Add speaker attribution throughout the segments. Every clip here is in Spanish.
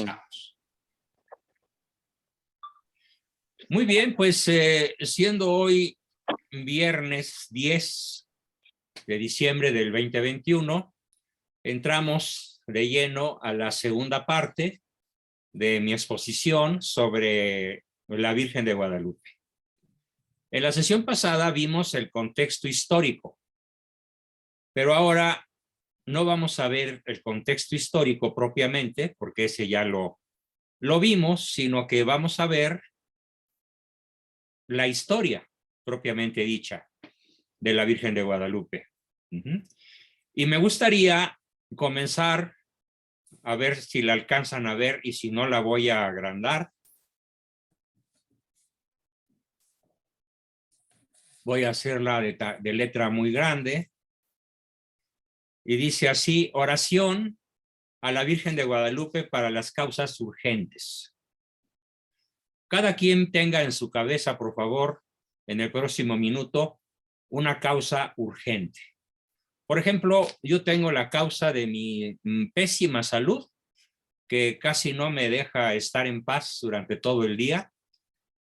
Speaker 1: Empezamos. Muy bien, pues siendo hoy viernes 10 de diciembre del 2021, entramos de lleno a la segunda parte de mi exposición sobre la Virgen de Guadalupe. En la sesión pasada vimos el contexto histórico, pero ahora no vamos a ver el contexto histórico propiamente, porque ese ya lo vimos, sino que vamos a ver la historia propiamente dicha de la Virgen de Guadalupe. Y me gustaría comenzar a ver si la alcanzan a ver y si no la voy a agrandar. Voy a hacerla de letra muy grande. Y dice así: oración a la Virgen de Guadalupe para las causas urgentes. Cada quien tenga en su cabeza, por favor, en el próximo minuto, una causa urgente. Por ejemplo, yo tengo la causa de mi pésima salud, que casi no me deja estar en paz durante todo el día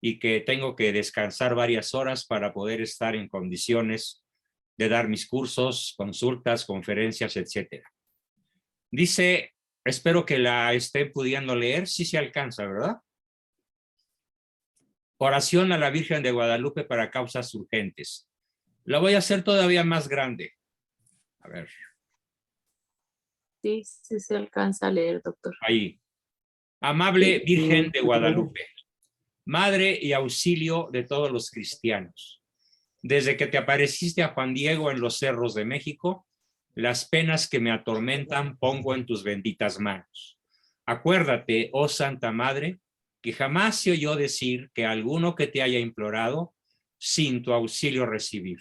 Speaker 1: y que tengo que descansar varias horas para poder estar en condiciones de dar mis cursos, consultas, conferencias, etcétera. Dice, espero que la esté pudiendo leer, sí se alcanza, ¿verdad? Oración a la Virgen de Guadalupe para causas urgentes. La voy a hacer todavía más grande. A ver.
Speaker 2: Sí, sí se alcanza a leer, doctor.
Speaker 1: Ahí. Amable Virgen de Guadalupe, Madre y auxilio de todos los cristianos. Desde que te apareciste a Juan Diego en los cerros de México, las penas que me atormentan pongo en tus benditas manos. Acuérdate, oh Santa Madre, que jamás se oyó decir que alguno que te haya implorado sin tu auxilio recibir.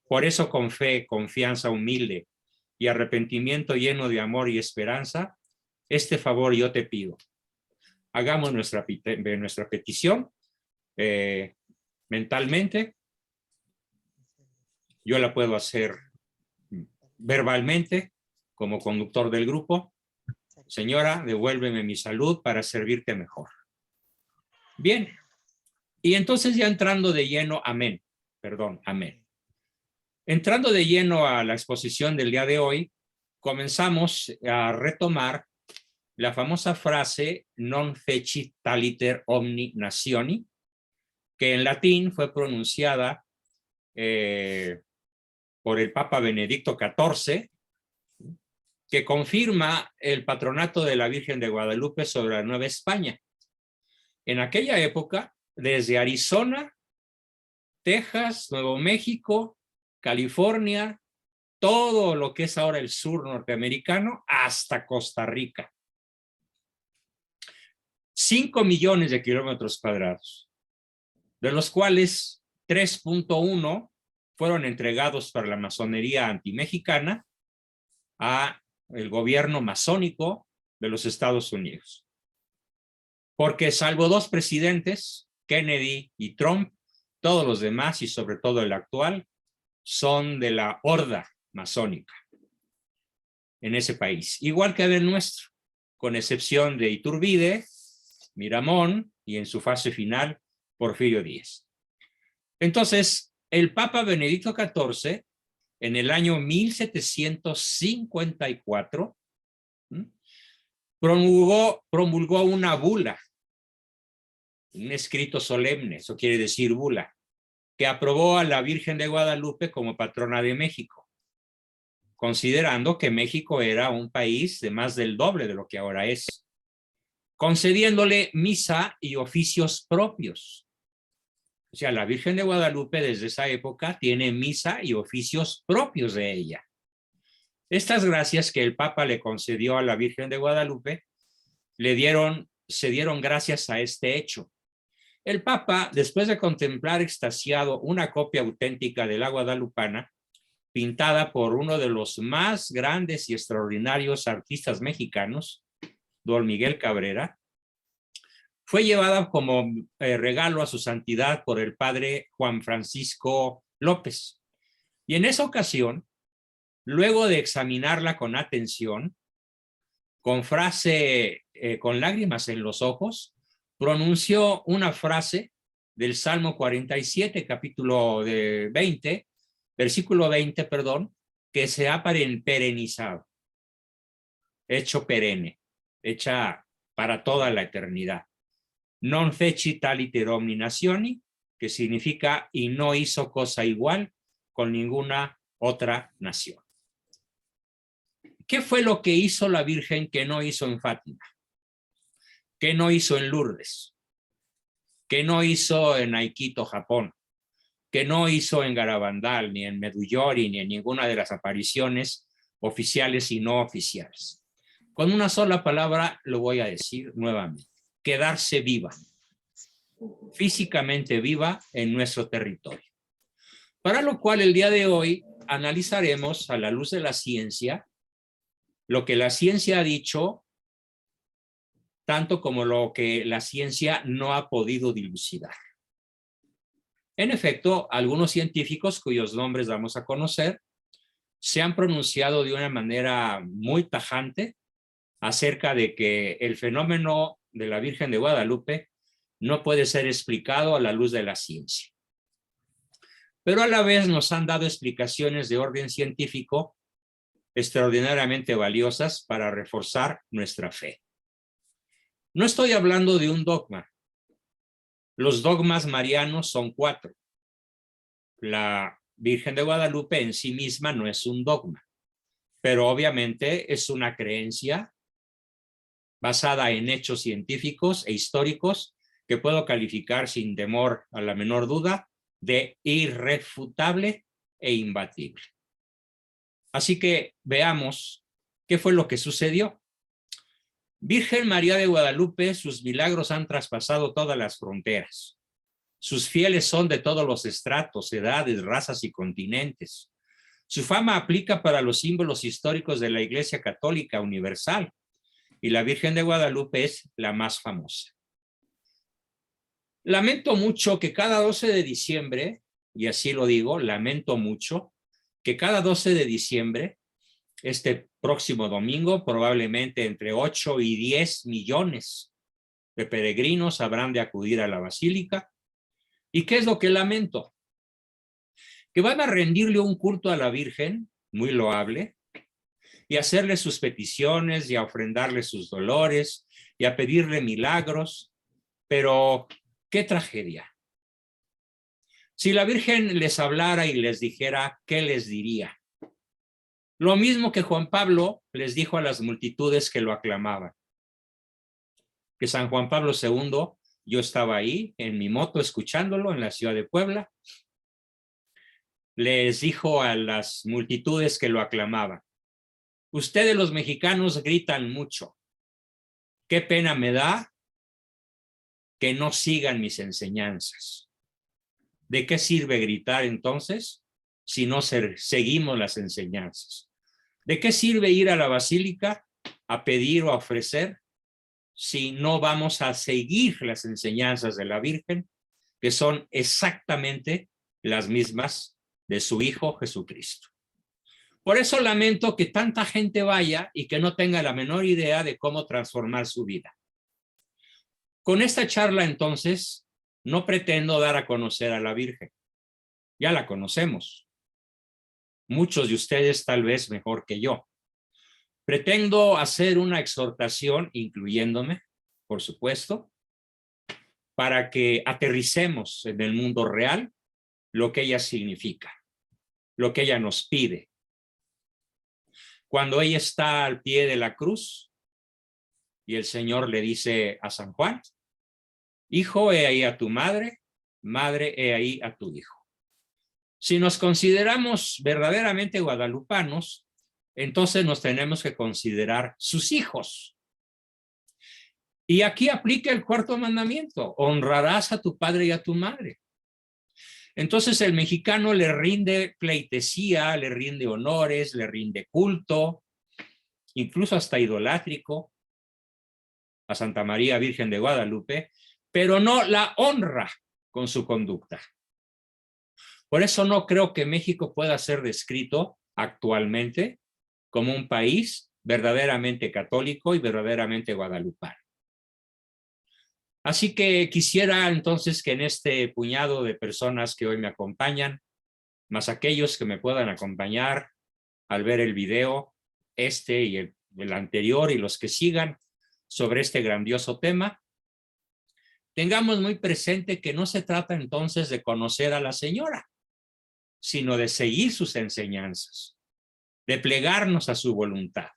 Speaker 1: Por eso con fe, confianza humilde y arrepentimiento lleno de amor y esperanza, este favor yo te pido. Hagamos nuestra petición mentalmente. Yo la puedo hacer verbalmente como conductor del grupo. Señora, devuélveme mi salud para servirte mejor. Bien. Y entonces ya entrando de lleno, amén. Entrando de lleno a la exposición del día de hoy, comenzamos a retomar la famosa frase non fecit taliter omni nationi, que en latín fue pronunciada por el Papa Benedicto XIV, que confirma el patronato de la Virgen de Guadalupe sobre la Nueva España. En aquella época, desde Arizona, Texas, Nuevo México, California, todo lo que es ahora el sur norteamericano, hasta Costa Rica. 5 millones de kilómetros cuadrados, de los cuales 3.1 fueron entregados para la masonería antimexicana a el gobierno masónico de los Estados Unidos. Porque salvo 2 presidentes, Kennedy y Trump, todos los demás y sobre todo el actual, son de la horda masónica en ese país, igual que el nuestro, con excepción de Iturbide, Miramón y en su fase final, Porfirio Díaz. Entonces, el Papa Benedicto XIV, en el año 1754, promulgó una bula, un escrito solemne, eso quiere decir bula, que aprobó a la Virgen de Guadalupe como patrona de México, considerando que México era un país de más del doble de lo que ahora es, concediéndole misa y oficios propios. O sea, la Virgen de Guadalupe desde esa época tiene misa y oficios propios de ella. Estas gracias que el Papa le concedió a la Virgen de Guadalupe se dieron gracias a este hecho. El Papa, después de contemplar extasiado una copia auténtica de la guadalupana, pintada por uno de los más grandes y extraordinarios artistas mexicanos, don Miguel Cabrera, fue llevada como regalo a su santidad por el padre Juan Francisco López. Y en esa ocasión, luego de examinarla con atención, con con lágrimas en los ojos, pronunció una frase del Salmo 47, capítulo 20, versículo 20, perdón, que se ha perenizado, hecho perenne, hecha para toda la eternidad. Non fecit aliter omni nationi, que significa y no hizo cosa igual con ninguna otra nación. ¿Qué fue lo que hizo la Virgen que no hizo en Fátima? ¿Qué no hizo en Lourdes? ¿Qué no hizo en Aikito, Japón? ¿Qué no hizo en Garabandal, ni en Medjugorje, ni en ninguna de las apariciones oficiales y no oficiales? Con una sola palabra lo voy a decir nuevamente: quedarse viva, físicamente viva en nuestro territorio. Para lo cual el día de hoy analizaremos a la luz de la ciencia lo que la ciencia ha dicho, tanto como lo que la ciencia no ha podido dilucidar. En efecto, algunos científicos cuyos nombres vamos a conocer se han pronunciado de una manera muy tajante acerca de que el fenómeno de la Virgen de Guadalupe no puede ser explicado a la luz de la ciencia. Pero a la vez nos han dado explicaciones de orden científico extraordinariamente valiosas para reforzar nuestra fe. No estoy hablando de un dogma. Los dogmas marianos son 4. La Virgen de Guadalupe en sí misma no es un dogma, pero obviamente es una creencia basada en hechos científicos e históricos que puedo calificar sin temor a la menor duda de irrefutable e imbatible. Así que veamos qué fue lo que sucedió. Virgen María de Guadalupe, sus milagros han traspasado todas las fronteras. Sus fieles son de todos los estratos, edades, razas y continentes. Su fama aplica para los símbolos históricos de la Iglesia Católica Universal, y la Virgen de Guadalupe es la más famosa. Lamento mucho que cada 12 de diciembre, y así lo digo, lamento mucho, que cada 12 de diciembre, este próximo domingo, probablemente entre 8 y 10 millones de peregrinos habrán de acudir a la basílica. ¿Y qué es lo que lamento? Que van a rendirle un culto a la Virgen, muy loable, y hacerle sus peticiones, y a ofrendarle sus dolores, y a pedirle milagros, pero ¡qué tragedia! Si la Virgen les hablara y les dijera, ¿qué les diría? Lo mismo que Juan Pablo les dijo a las multitudes que lo aclamaban. Que San Juan Pablo II, yo estaba ahí en mi moto escuchándolo en la ciudad de Puebla, les dijo a las multitudes que lo aclamaban: ustedes los mexicanos gritan mucho. Qué pena me da que no sigan mis enseñanzas. ¿De qué sirve gritar entonces si no seguimos las enseñanzas? ¿De qué sirve ir a la basílica a pedir o a ofrecer si no vamos a seguir las enseñanzas de la Virgen, que son exactamente las mismas de su Hijo Jesucristo? Por eso lamento que tanta gente vaya y que no tenga la menor idea de cómo transformar su vida. Con esta charla, entonces, no pretendo dar a conocer a la Virgen. Ya la conocemos. Muchos de ustedes tal vez mejor que yo. Pretendo hacer una exhortación, incluyéndome, por supuesto, para que aterricemos en el mundo real lo que ella significa, lo que ella nos pide. Cuando ella está al pie de la cruz y el Señor le dice a San Juan: hijo, he ahí a tu madre, madre, he ahí a tu hijo. Si nos consideramos verdaderamente guadalupanos, entonces nos tenemos que considerar sus hijos. Y aquí aplica el 4º mandamiento: honrarás a tu padre y a tu madre. Entonces el mexicano le rinde pleitesía, le rinde honores, le rinde culto, incluso hasta idolátrico, a Santa María Virgen de Guadalupe, pero no la honra con su conducta. Por eso no creo que México pueda ser descrito actualmente como un país verdaderamente católico y verdaderamente guadalupano. Así que quisiera entonces que en este puñado de personas que hoy me acompañan, más aquellos que me puedan acompañar al ver el video, este y el anterior y los que sigan sobre este grandioso tema, tengamos muy presente que no se trata entonces de conocer a la señora, sino de seguir sus enseñanzas, de plegarnos a su voluntad.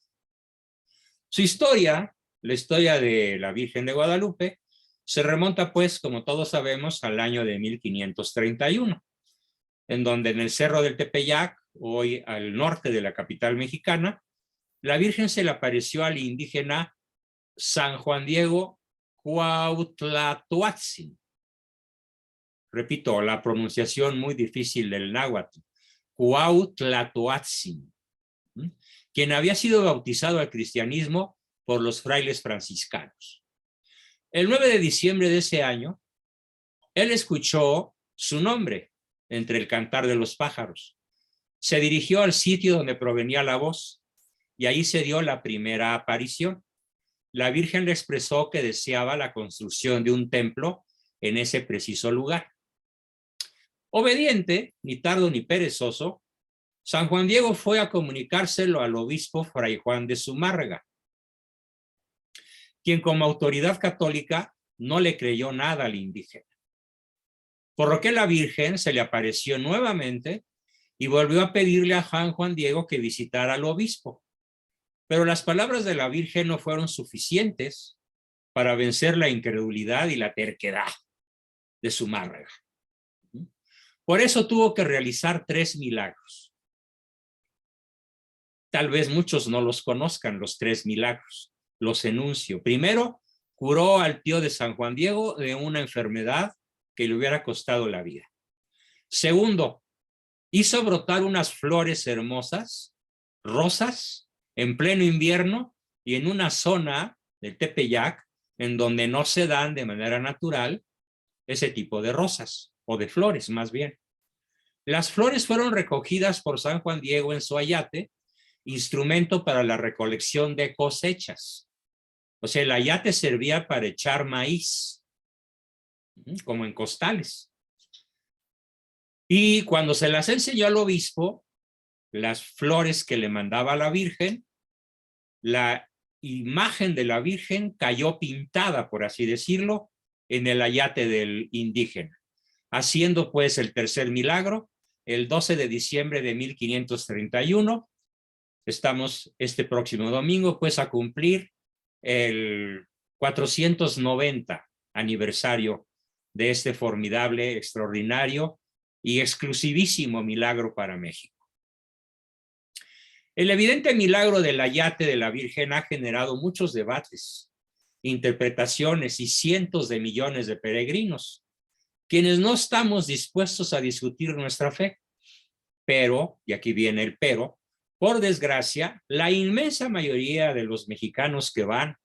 Speaker 1: Su historia, la historia de la Virgen de Guadalupe, se remonta pues, como todos sabemos, al año de 1531, en donde en el Cerro del Tepeyac, hoy al norte de la capital mexicana, la Virgen se le apareció al indígena San Juan Diego Cuauhtlatoatzin. Repito, la pronunciación muy difícil del náhuatl. Cuauhtlatoatzin, quien había sido bautizado al cristianismo por los frailes franciscanos. El 9 de diciembre de ese año, él escuchó su nombre entre el cantar de los pájaros. Se dirigió al sitio donde provenía la voz y ahí se dio la primera aparición. La Virgen le expresó que deseaba la construcción de un templo en ese preciso lugar. Obediente, ni tardo ni perezoso, San Juan Diego fue a comunicárselo al obispo Fray Juan de Zumárraga, quien como autoridad católica no le creyó nada al indígena. Por lo que la Virgen se le apareció nuevamente y volvió a pedirle a San Juan Diego que visitara al obispo. Pero las palabras de la Virgen no fueron suficientes para vencer la incredulidad y la terquedad de Zumárraga. Por eso tuvo que realizar 3 milagros. Tal vez muchos no los conozcan, los 3 milagros. Los enuncio. Primero, curó al tío de San Juan Diego de una enfermedad que le hubiera costado la vida. Segundo, hizo brotar unas flores hermosas, rosas, en pleno invierno y en una zona del Tepeyac en donde no se dan de manera natural ese tipo de rosas, o de flores más bien. Las flores fueron recogidas por San Juan Diego en su ayate, instrumento para la recolección de cosechas. O sea, el ayate servía para echar maíz, como en costales. Y cuando se las enseñó al obispo, las flores que le mandaba a la Virgen, la imagen de la Virgen cayó pintada, por así decirlo, en el ayate del indígena, haciendo pues el tercer milagro, el 12 de diciembre de 1531. Estamos este próximo domingo pues a cumplir el 490 aniversario de este formidable, extraordinario y exclusivísimo milagro para México. El evidente milagro del ayate de la Virgen ha generado muchos debates, interpretaciones y cientos de millones de peregrinos, quienes no estamos dispuestos a discutir nuestra fe. Pero, y aquí viene el pero, por desgracia, la inmensa mayoría de los mexicanos que van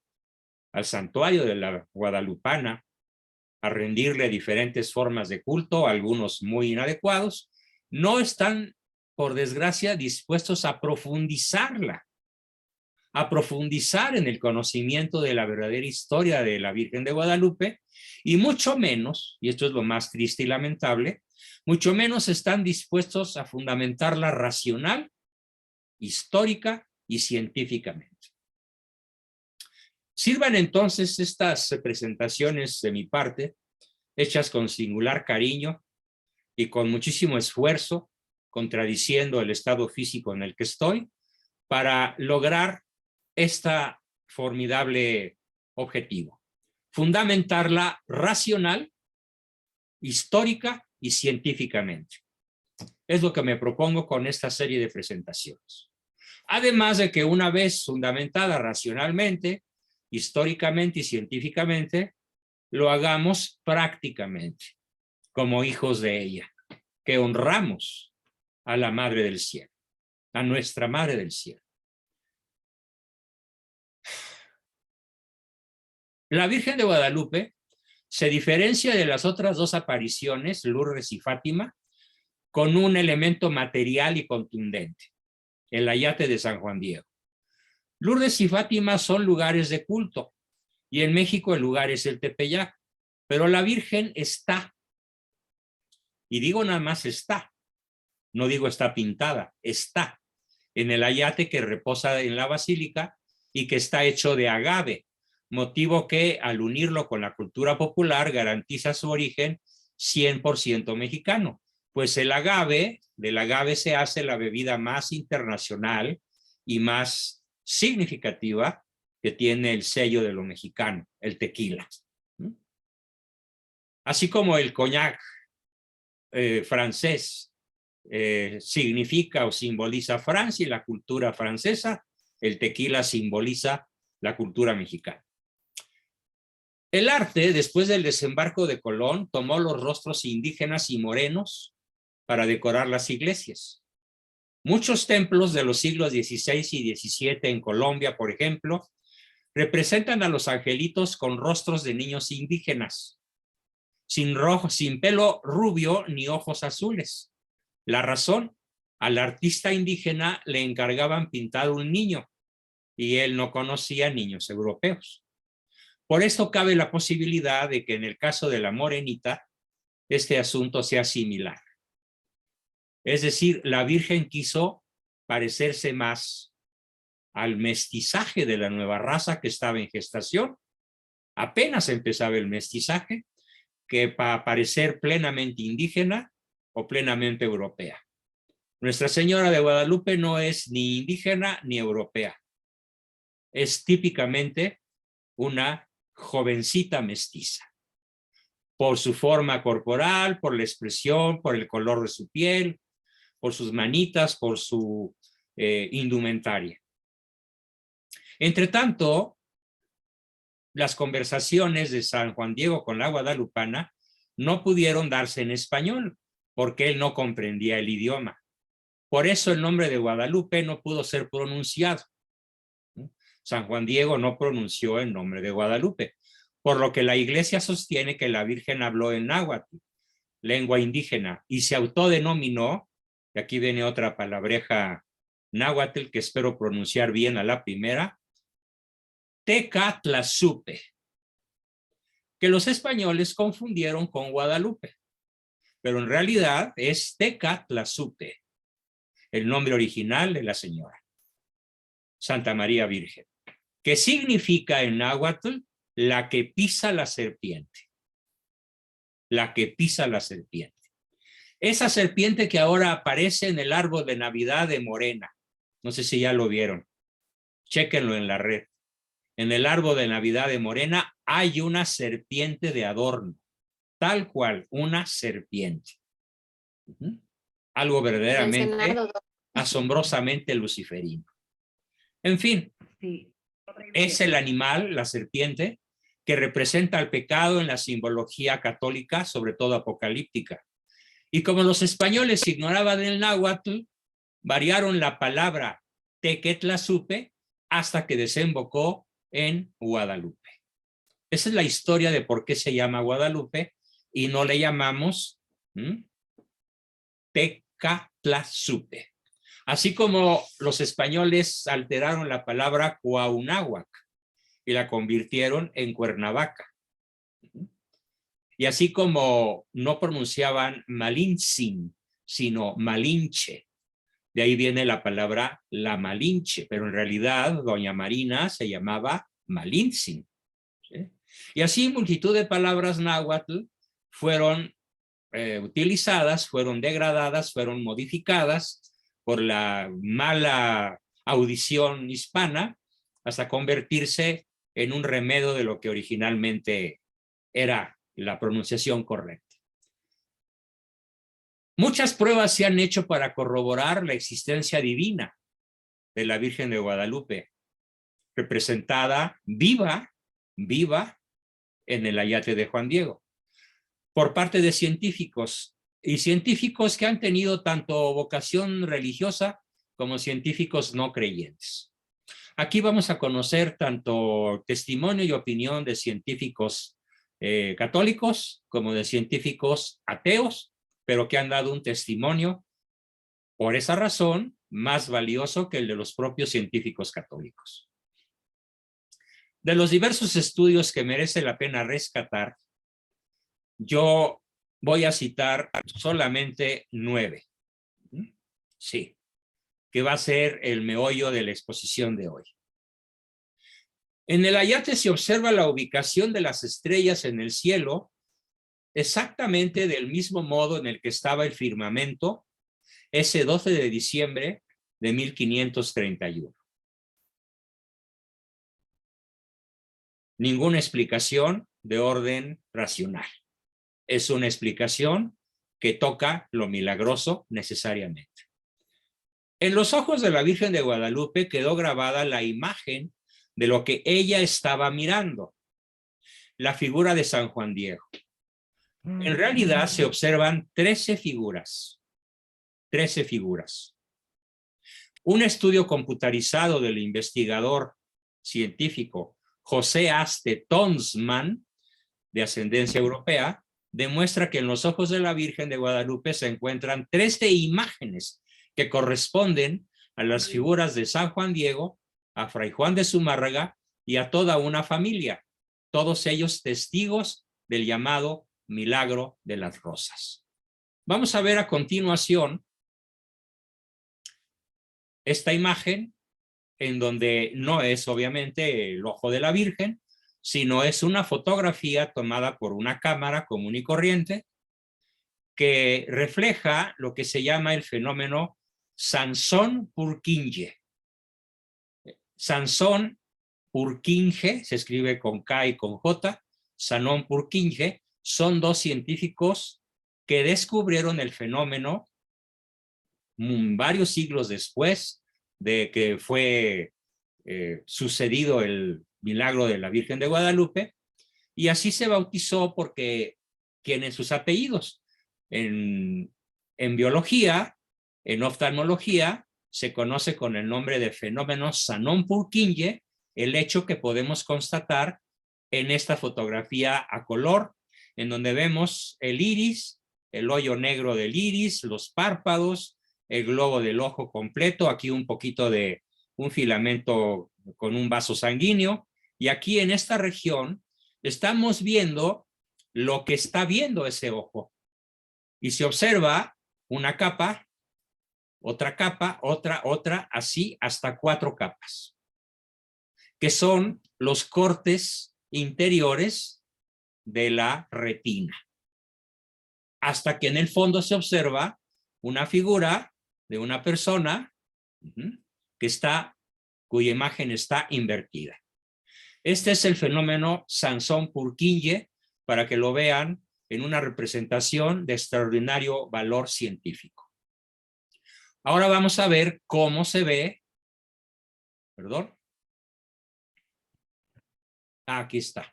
Speaker 1: al santuario de la Guadalupana a rendirle diferentes formas de culto, algunos muy inadecuados, no están, por desgracia, dispuestos a profundizarla, a profundizar en el conocimiento de la verdadera historia de la Virgen de Guadalupe, y mucho menos, y esto es lo más triste y lamentable, mucho menos están dispuestos a fundamentarla racional, histórica y científicamente. Sirvan entonces estas presentaciones de mi parte, hechas con singular cariño y con muchísimo esfuerzo, contradiciendo el estado físico en el que estoy, para lograr este formidable objetivo: fundamentarla racional, histórica y científicamente. Es lo que me propongo con esta serie de presentaciones. Además de que una vez fundamentada racionalmente, históricamente y científicamente, lo hagamos prácticamente, como hijos de ella, que honramos a la Madre del Cielo, a nuestra Madre del Cielo. La Virgen de Guadalupe se diferencia de las otras 2 apariciones, Lourdes y Fátima, con un elemento material y contundente: el ayate de San Juan Diego. Lourdes y Fátima son lugares de culto, y en México el lugar es el Tepeyac, pero la Virgen está, y digo nada más está, no digo está pintada, está en el ayate que reposa en la basílica y que está hecho de agave, motivo que al unirlo con la cultura popular garantiza su origen 100% mexicano, pues del agave se hace la bebida más internacional y más significativa que tiene el sello de lo mexicano, el tequila. Así como el coñac francés significa o simboliza Francia y la cultura francesa, el tequila simboliza la cultura mexicana. El arte, después del desembarco de Colón, tomó los rostros indígenas y morenos para decorar las iglesias. Muchos templos de los siglos XVI y XVII en Colombia, por ejemplo, representan a los angelitos con rostros de niños indígenas, sin pelo rubio ni ojos azules. La razón, al artista indígena le encargaban pintar un niño y él no conocía niños europeos. Por esto cabe la posibilidad de que en el caso de la morenita, este asunto sea similar. Es decir, la Virgen quiso parecerse más al mestizaje de la nueva raza que estaba en gestación. Apenas empezaba el mestizaje, que para parecer plenamente indígena o plenamente europea. Nuestra Señora de Guadalupe no es ni indígena ni europea. Es típicamente una jovencita mestiza. Por su forma corporal, por la expresión, por el color de su piel, por sus manitas, por su indumentaria. Entre tanto, las conversaciones de San Juan Diego con la guadalupana no pudieron darse en español, porque él no comprendía el idioma. Por eso el nombre de Guadalupe no pudo ser pronunciado. San Juan Diego no pronunció el nombre de Guadalupe, por lo que la iglesia sostiene que la Virgen habló en náhuatl, lengua indígena, y se autodenominó, y aquí viene otra palabreja náhuatl que espero pronunciar bien a la primera, Tecatlazupe, que los españoles confundieron con Guadalupe, pero en realidad es Tecatlazupe, el nombre original de la señora, Santa María Virgen, que significa en náhuatl la que pisa la serpiente. La que pisa la serpiente. Esa serpiente que ahora aparece en el árbol de Navidad de Morena. No sé si ya lo vieron. Chéquenlo en la red. En el árbol de Navidad de Morena hay una serpiente de adorno. Tal cual, una serpiente. Algo verdaderamente, asombrosamente luciferino. En fin, sí, es el animal, la serpiente, que representa el pecado en la simbología católica, sobre todo apocalíptica. Y como los españoles ignoraban el náhuatl, variaron la palabra Tequetlazupe hasta que desembocó en Guadalupe. Esa es la historia de por qué se llama Guadalupe y no le llamamos Tecatlazupe. Así como los españoles alteraron la palabra Cuauhnáhuac y la convirtieron en Cuernavaca. Y así como no pronunciaban Malintzin, sino Malinche. De ahí viene la palabra la Malinche, pero en realidad doña Marina se llamaba Malintzin. ¿Sí? Y así multitud de palabras náhuatl fueron utilizadas, fueron degradadas, fueron modificadas por la mala audición hispana hasta convertirse en un remedio de lo que originalmente era la pronunciación correcta. Muchas pruebas se han hecho para corroborar la existencia divina de la Virgen de Guadalupe, representada viva en el ayate de Juan Diego, por parte de científicos, y científicos que han tenido tanto vocación religiosa como científicos no creyentes. Aquí vamos a conocer tanto testimonio y opinión de científicos católicos como de científicos ateos, pero que han dado un testimonio, por esa razón, más valioso que el de los propios científicos católicos. De los diversos estudios que merece la pena rescatar, yo voy a citar solamente 9. Sí, que va a ser el meollo de la exposición de hoy. En el ayate se observa la ubicación de las estrellas en el cielo exactamente del mismo modo en el que estaba el firmamento ese 12 de diciembre de 1531. Ninguna explicación de orden racional. Es una explicación que toca lo milagroso necesariamente. En los ojos de la Virgen de Guadalupe quedó grabada la imagen de lo que ella estaba mirando, la figura de San Juan Diego. En realidad se observan 13 figuras. 13 figuras. Un estudio computarizado del investigador científico José Aste Tonsman, de ascendencia europea, demuestra que en los ojos de la Virgen de Guadalupe se encuentran 13 imágenes que corresponden a las figuras de San Juan Diego, a Fray Juan de Zumárraga y a toda una familia, todos ellos testigos del llamado milagro de las rosas. Vamos a ver a continuación esta imagen en donde no es obviamente el ojo de la Virgen, sino es una fotografía tomada por una cámara común y corriente que refleja lo que se llama el fenómeno Sanson-Purkinje. Sanson-Purkinje, se escribe con K y con J, Sanson-Purkinje, son dos científicos que descubrieron el fenómeno varios siglos después de que fue sucedido el milagro de la Virgen de Guadalupe, y así se bautizó porque tienen sus apellidos. En biología, en oftalmología, se conoce con el nombre de fenómeno Sanson-Purkinje el hecho que podemos constatar en esta fotografía a color, en donde vemos el iris, el hoyo negro del iris, los párpados, el globo del ojo completo, aquí un poquito de un filamento con un vaso sanguíneo, y aquí en esta región estamos viendo lo que está viendo ese ojo. Y se observa una capa, otra, así hasta 4 capas, que son los cortes interiores de la retina. Hasta que en el fondo se observa una figura de una persona cuya imagen está invertida. Este es el fenómeno Sanson-Purkinje, para que lo vean en una representación de extraordinario valor científico. Ahora vamos a ver cómo se ve, perdón. Aquí está.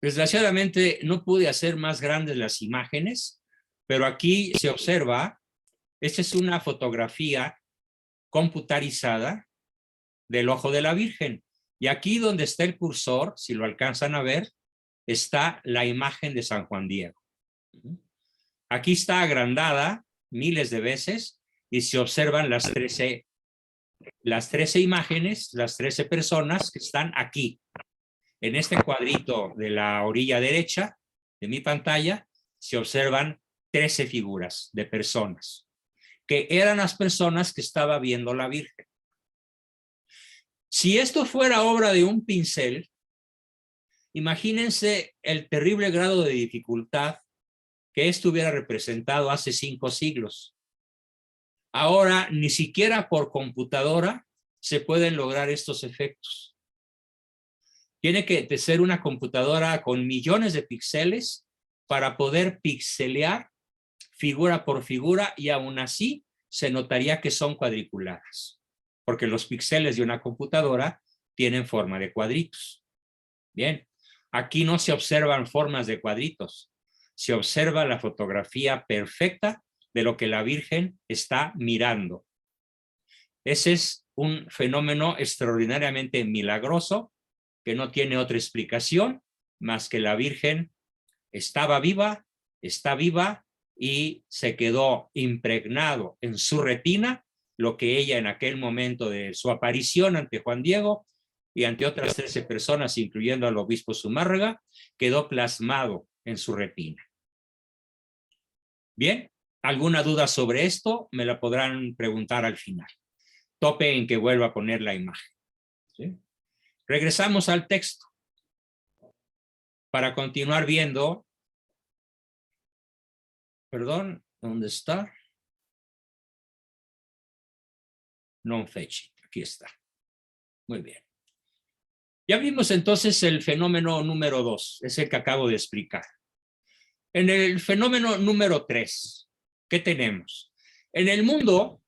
Speaker 1: Desgraciadamente no pude hacer más grandes las imágenes, pero aquí se observa, esta es una fotografía computarizada del ojo de la Virgen. Y aquí donde está el cursor, si lo alcanzan a ver, está la imagen de San Juan Diego. Aquí está agrandada miles de veces y se observan las 13 imágenes, las 13 personas que están aquí. En este cuadrito de la orilla derecha de mi pantalla se observan 13 figuras de personas, que eran las personas que estaba viendo la Virgen. Si esto fuera obra de un pincel, imagínense el terrible grado de dificultad que esto hubiera representado hace 5 siglos. Ahora, ni siquiera por computadora se pueden lograr estos efectos. Tiene que ser una computadora con millones de píxeles para poder pixelear figura por figura, y aún así se notaría que son cuadriculadas, porque los píxeles de una computadora tienen forma de cuadritos. Bien, aquí no se observan formas de cuadritos, se observa la fotografía perfecta de lo que la Virgen está mirando. Ese es un fenómeno extraordinariamente milagroso que no tiene otra explicación más que la Virgen estaba viva, está viva, y se quedó impregnado en su retina lo que ella en aquel momento de su aparición ante Juan Diego y ante otras 13 personas, incluyendo al obispo Zumárraga, quedó plasmado en su retina. Bien, ¿alguna duda sobre esto? Me la podrán preguntar al final. Tope en que vuelva a poner la imagen. ¿Sí? Regresamos al texto para continuar viendo. Perdón, ¿dónde está? Non fecit, aquí está. Muy bien. Ya vimos entonces el fenómeno número 2, es el que acabo de explicar. En el fenómeno número 3, ¿qué tenemos? En el mundo,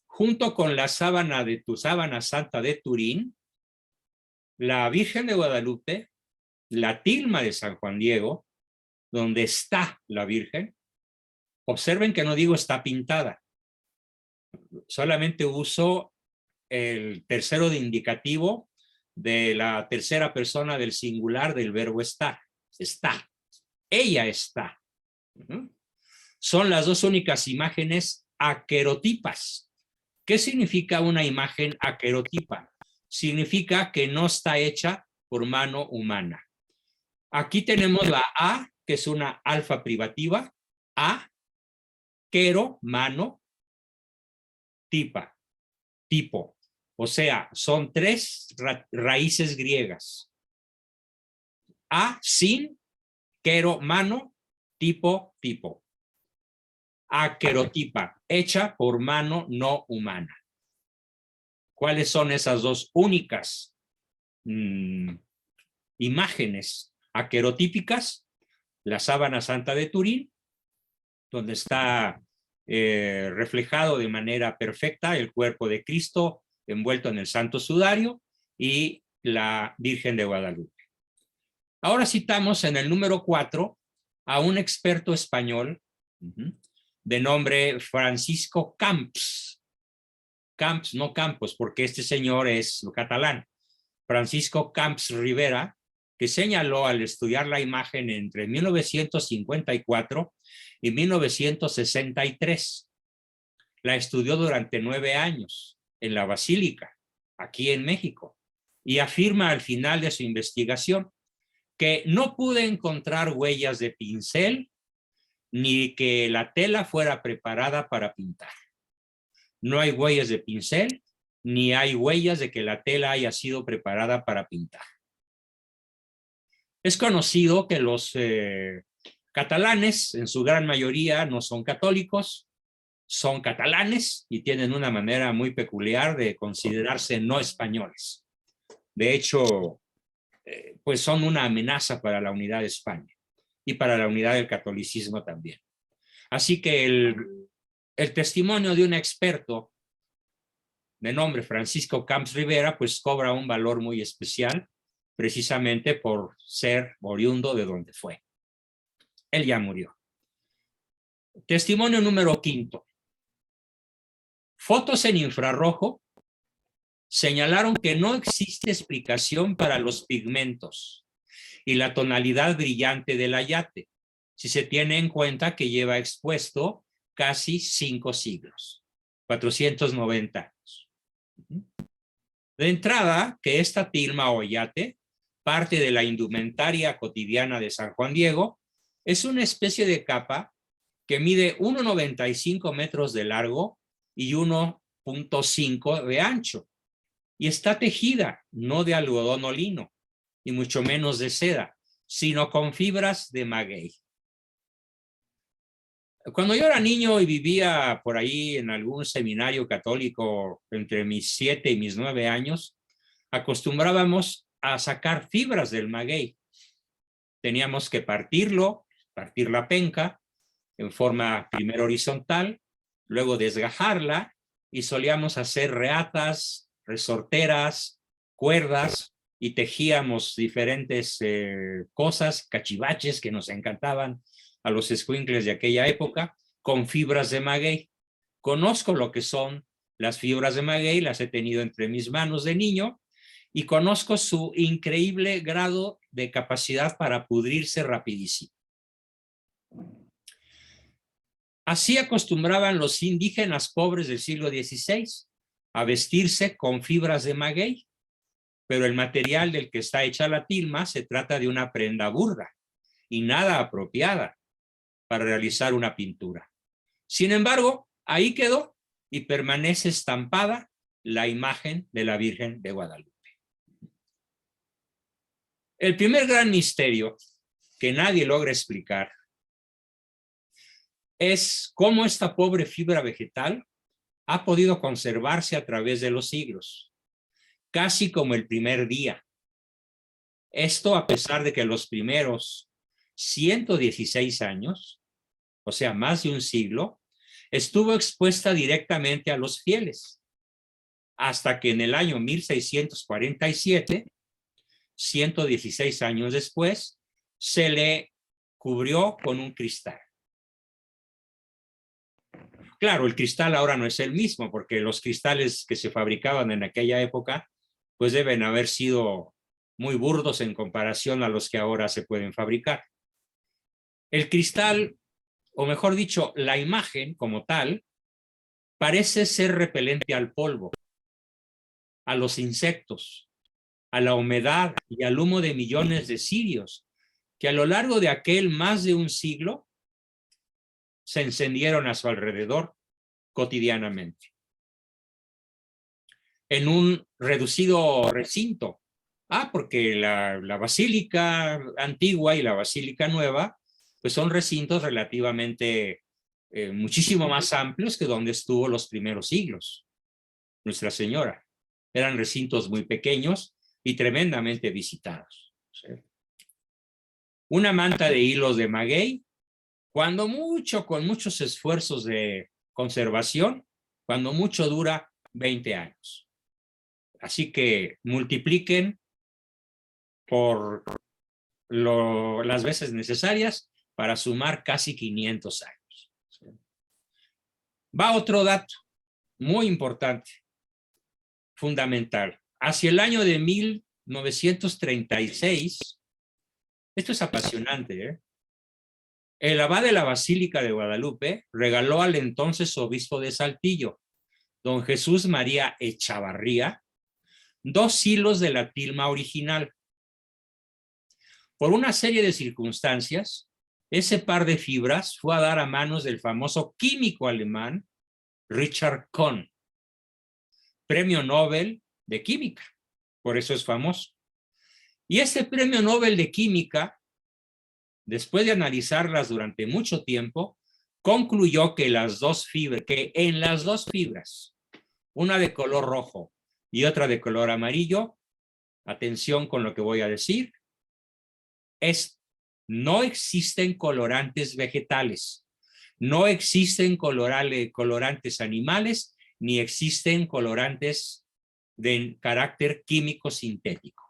Speaker 1: junto con la sábana santa de Turín, la Virgen de Guadalupe, la tilma de San Juan Diego, donde está la Virgen, observen que no digo está pintada, solamente uso el tercero de indicativo de la tercera persona del singular del verbo estar. Está. Ella está. Son las dos únicas imágenes aquerotipas. ¿Qué significa una imagen aquerotipa? Significa que no está hecha por mano humana. Aquí tenemos la A, que es una alfa privativa. A, quero, mano, tipa, tipo. O sea, son 3 raíces griegas. A, sin, quero, mano, tipo, tipo. Aquerotipa, hecha por mano no humana. ¿Cuáles son esas dos únicas imágenes aquerotípicas? La sábana santa de Turín, donde está reflejado de manera perfecta el cuerpo de Cristo envuelto en el santo sudario, y la Virgen de Guadalupe. Ahora citamos en el número 4 a un experto español de nombre Francisco Camps. Camps, no Campos, porque este señor es catalán. Francisco Camps Rivera, que señaló al estudiar la imagen entre 1954 y 1963. La estudió durante 9 años en la Basílica, aquí en México, y afirma al final de su investigación que no pude encontrar huellas de pincel ni que la tela fuera preparada para pintar. No hay huellas de pincel ni hay huellas de que la tela haya sido preparada para pintar. Es conocido que los catalanes, en su gran mayoría, no son católicos, son catalanes y tienen una manera muy peculiar de considerarse no españoles. De hecho, pues son una amenaza para la unidad de España y para la unidad del catolicismo también. Así que el testimonio de un experto de nombre Francisco Camps Rivera, pues cobra un valor muy especial, precisamente por ser oriundo de donde fue. Él ya murió. Testimonio número 5. Fotos en infrarrojo señalaron que no existe explicación para los pigmentos y la tonalidad brillante del ayate, si se tiene en cuenta que lleva expuesto casi 5 siglos, 490 años. De entrada, que esta tilma o ayate, parte de la indumentaria cotidiana de San Juan Diego, es una especie de capa que mide 1,95 metros de largo y 1,5 de ancho, y está tejida no de algodón o lino, y mucho menos de seda, sino con fibras de maguey. Cuando yo era niño y vivía por ahí en algún seminario católico entre mis 7 y mis 9 años, acostumbrábamos a sacar fibras del maguey. Teníamos que partir la penca en forma primero horizontal, luego desgajarla, y solíamos hacer reatas, resorteras, cuerdas, y tejíamos diferentes cosas, cachivaches que nos encantaban a los escuincles de aquella época, con fibras de maguey. Conozco lo que son las fibras de maguey, las he tenido entre mis manos de niño, y conozco su increíble grado de capacidad para pudrirse rapidísimo. Así acostumbraban los indígenas pobres del siglo XVI a vestirse con fibras de maguey. pero el material del que está hecha la tilma se trata de una prenda burda y nada apropiada para realizar una pintura. Sin embargo, ahí quedó y permanece estampada la imagen de la Virgen de Guadalupe. El primer gran misterio que nadie logra explicar es cómo esta pobre fibra vegetal ha podido conservarse a través de los siglos, casi como el primer día. Esto a pesar de que los primeros 116 años, o sea, más de un siglo, estuvo expuesta directamente a los fieles, hasta que en el año 1647, 116 años después, se le cubrió con un cristal. Claro, el cristal ahora no es el mismo, porque los cristales que se fabricaban en aquella época, pues deben haber sido muy burdos en comparación a los que ahora se pueden fabricar. El cristal, o mejor dicho, la imagen como tal, parece ser repelente al polvo, a los insectos, a la humedad y al humo de millones de cirios, que a lo largo de aquel más de un siglo se encendieron a su alrededor cotidianamente. En un reducido recinto. Porque la basílica antigua y la basílica nueva, pues son recintos relativamente muchísimo más amplios que donde estuvo los primeros siglos Nuestra Señora. Eran recintos muy pequeños y tremendamente visitados. ¿Sí? Una manta de hilos de maguey, cuando mucho, con muchos esfuerzos de conservación, cuando mucho dura 20 años. Así que multipliquen por las veces necesarias para sumar casi 500 años. Va otro dato muy importante, fundamental. Hacia el año de 1936, esto es apasionante, el abad de la Basílica de Guadalupe regaló al entonces obispo de Saltillo, don Jesús María Echavarría, 2 hilos de la tilma original. Por una serie de circunstancias, ese par de fibras fue a dar a manos del famoso químico alemán Richard Kohn, premio Nobel de Química, por eso es famoso. Y este premio Nobel de Química, después de analizarlas durante mucho tiempo, concluyó que en las dos fibras, una de color rojo y otra de color amarillo, atención con lo que voy a decir, no existen colorantes vegetales, no existen colorantes animales, ni existen colorantes de carácter químico sintético.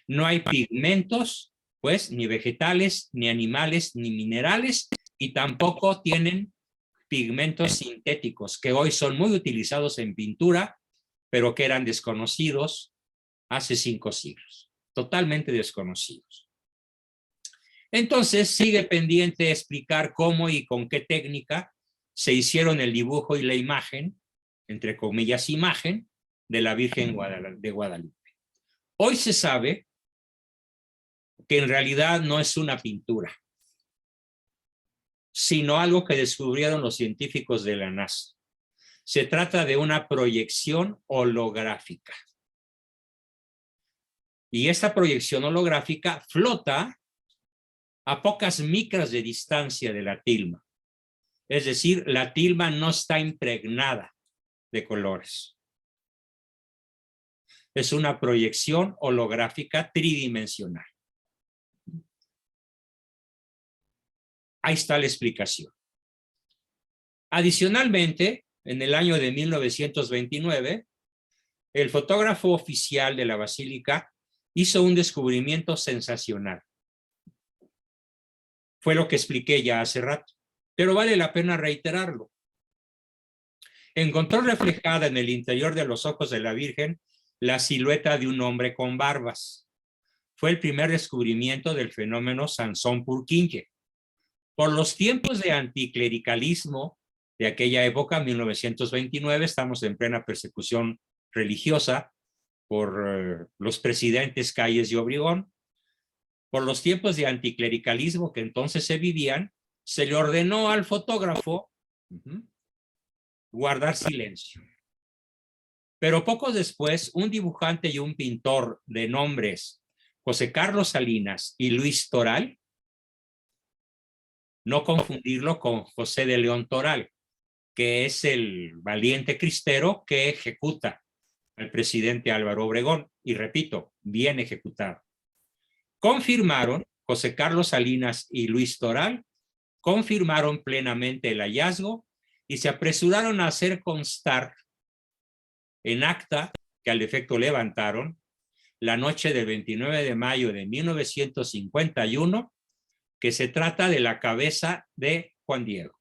Speaker 1: No hay pigmentos, pues, ni vegetales, ni animales, ni minerales, y tampoco tienen pigmentos sintéticos, que hoy son muy utilizados en pintura, pero que eran desconocidos hace 5 siglos, totalmente desconocidos. Entonces sigue pendiente explicar cómo y con qué técnica se hicieron el dibujo y la imagen, entre comillas imagen, de la Virgen de Guadalupe. Hoy se sabe que en realidad no es una pintura, sino algo que descubrieron los científicos de la NASA. Se trata de una proyección holográfica. Y esta proyección holográfica flota a pocas micras de distancia de la tilma. Es decir, la tilma no está impregnada de colores. Es una proyección holográfica tridimensional. Ahí está la explicación. Adicionalmente, en el año de 1929, el fotógrafo oficial de la Basílica hizo un descubrimiento sensacional. Fue lo que expliqué ya hace rato, pero vale la pena reiterarlo. Encontró reflejada en el interior de los ojos de la Virgen la silueta de un hombre con barbas. Fue el primer descubrimiento del fenómeno Sansón-Purkinje. Por los tiempos de anticlericalismo de aquella época, 1929, estamos en plena persecución religiosa por los presidentes Calles y Obregón. Por los tiempos de anticlericalismo que entonces se vivían, se le ordenó al fotógrafo guardar silencio. Pero poco después, un dibujante y un pintor de nombres José Carlos Salinas y Luis Toral, no confundirlo con José de León Toral, que es el valiente cristero que ejecuta al presidente Álvaro Obregón, y repito, bien ejecutado. Confirmaron, José Carlos Salinas y Luis Toral, confirmaron plenamente el hallazgo y se apresuraron a hacer constar en acta, que al efecto levantaron, la noche del 29 de mayo de 1951, que se trata de la cabeza de Juan Diego.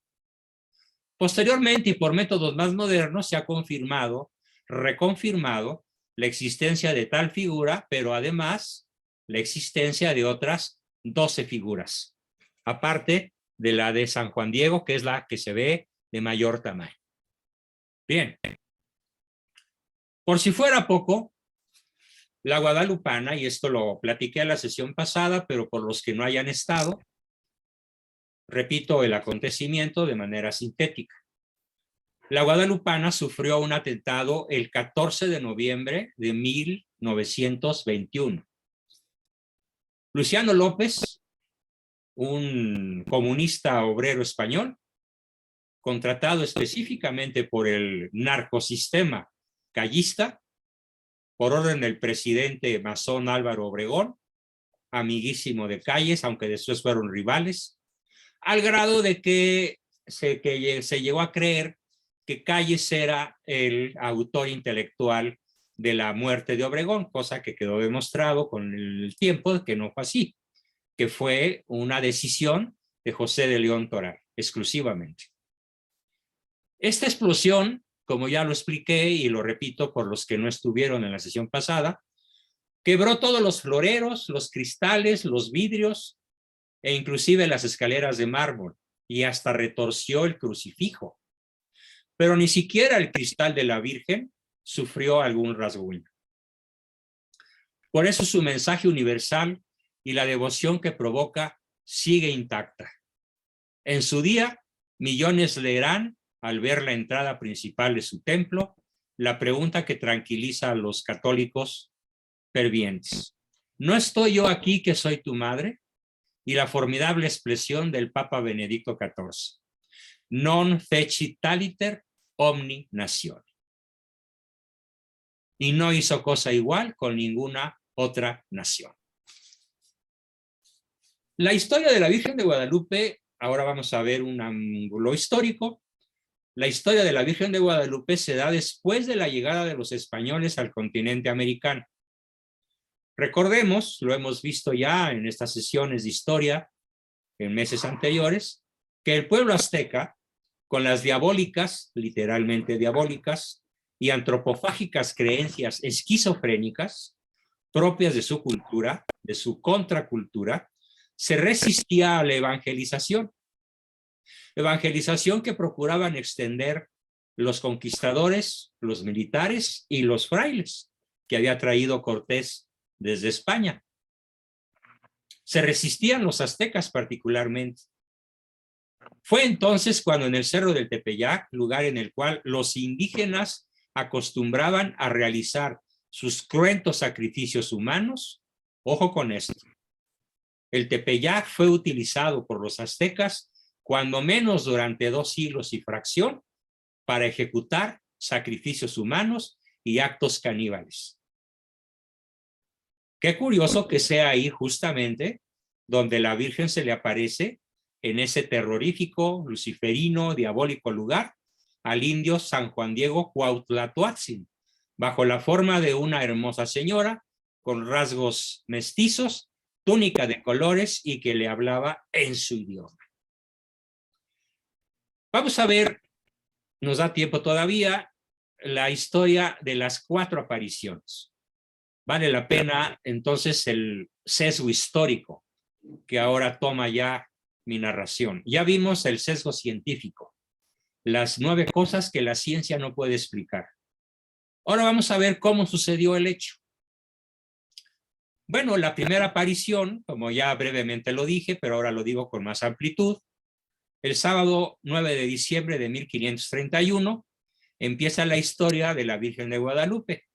Speaker 1: Posteriormente, y por métodos más modernos, se ha confirmado, reconfirmado, la existencia de tal figura, pero además la existencia de otras 12 figuras, aparte de la de San Juan Diego, que es la que se ve de mayor tamaño. Bien. Por si fuera poco, la guadalupana, y esto lo platiqué en la sesión pasada, pero por los que no hayan estado, repito el acontecimiento de manera sintética. La guadalupana sufrió un atentado el 14 de noviembre de 1921. Luciano López, un comunista obrero español, contratado específicamente por el narcosistema callista, por orden del presidente masón Álvaro Obregón, amiguísimo de Calles, aunque después fueron rivales, al grado de que se llegó a creer que Calles era el autor intelectual de la muerte de Obregón, cosa que quedó demostrado con el tiempo que no fue así, que fue una decisión de José de León Toral, exclusivamente. Esta explosión, como ya lo expliqué y lo repito por los que no estuvieron en la sesión pasada, quebró todos los floreros, los cristales, los vidrios e inclusive las escaleras de mármol, y hasta retorció el crucifijo. Pero ni siquiera el cristal de la Virgen sufrió algún rasguño. Por eso su mensaje universal y la devoción que provoca sigue intacta. En su día, millones leerán, al ver la entrada principal de su templo, la pregunta que tranquiliza a los católicos fervientes: ¿no estoy yo aquí que soy tu madre? Y la formidable expresión del Papa Benedicto XIV: non fecit taliter omni natione. Y no hizo cosa igual con ninguna otra nación. La historia de la Virgen de Guadalupe, ahora vamos a ver un ángulo histórico. La historia de la Virgen de Guadalupe se da después de la llegada de los españoles al continente americano. Recordemos, lo hemos visto ya en estas sesiones de historia en meses anteriores, que el pueblo azteca, con las diabólicas, literalmente diabólicas, y antropofágicas creencias esquizofrénicas propias de su cultura, de su contracultura, se resistía a la evangelización. Evangelización que procuraban extender los conquistadores, los militares y los frailes que había traído Cortés desde España. Se resistían los aztecas particularmente. Fue entonces cuando en el Cerro del Tepeyac, lugar en el cual los indígenas acostumbraban a realizar sus cruentos sacrificios humanos, ojo con esto, el Tepeyac fue utilizado por los aztecas cuando menos durante 2 siglos y fracción para ejecutar sacrificios humanos y actos caníbales. Qué curioso que sea ahí justamente donde la Virgen se le aparece en ese terrorífico, luciferino, diabólico lugar al indio San Juan Diego Cuauhtlatoatzin, bajo la forma de una hermosa señora con rasgos mestizos, túnica de colores y que le hablaba en su idioma. Vamos a ver, nos da tiempo todavía, la historia de las 4 apariciones. Vale la pena entonces el sesgo histórico que ahora toma ya mi narración. Ya vimos el sesgo científico, las 9 cosas que la ciencia no puede explicar. Ahora vamos a ver cómo sucedió el hecho. Bueno, la primera aparición, como ya brevemente lo dije, pero ahora lo digo con más amplitud, el sábado 9 de diciembre de 1531 empieza la historia de la Virgen de Guadalupe.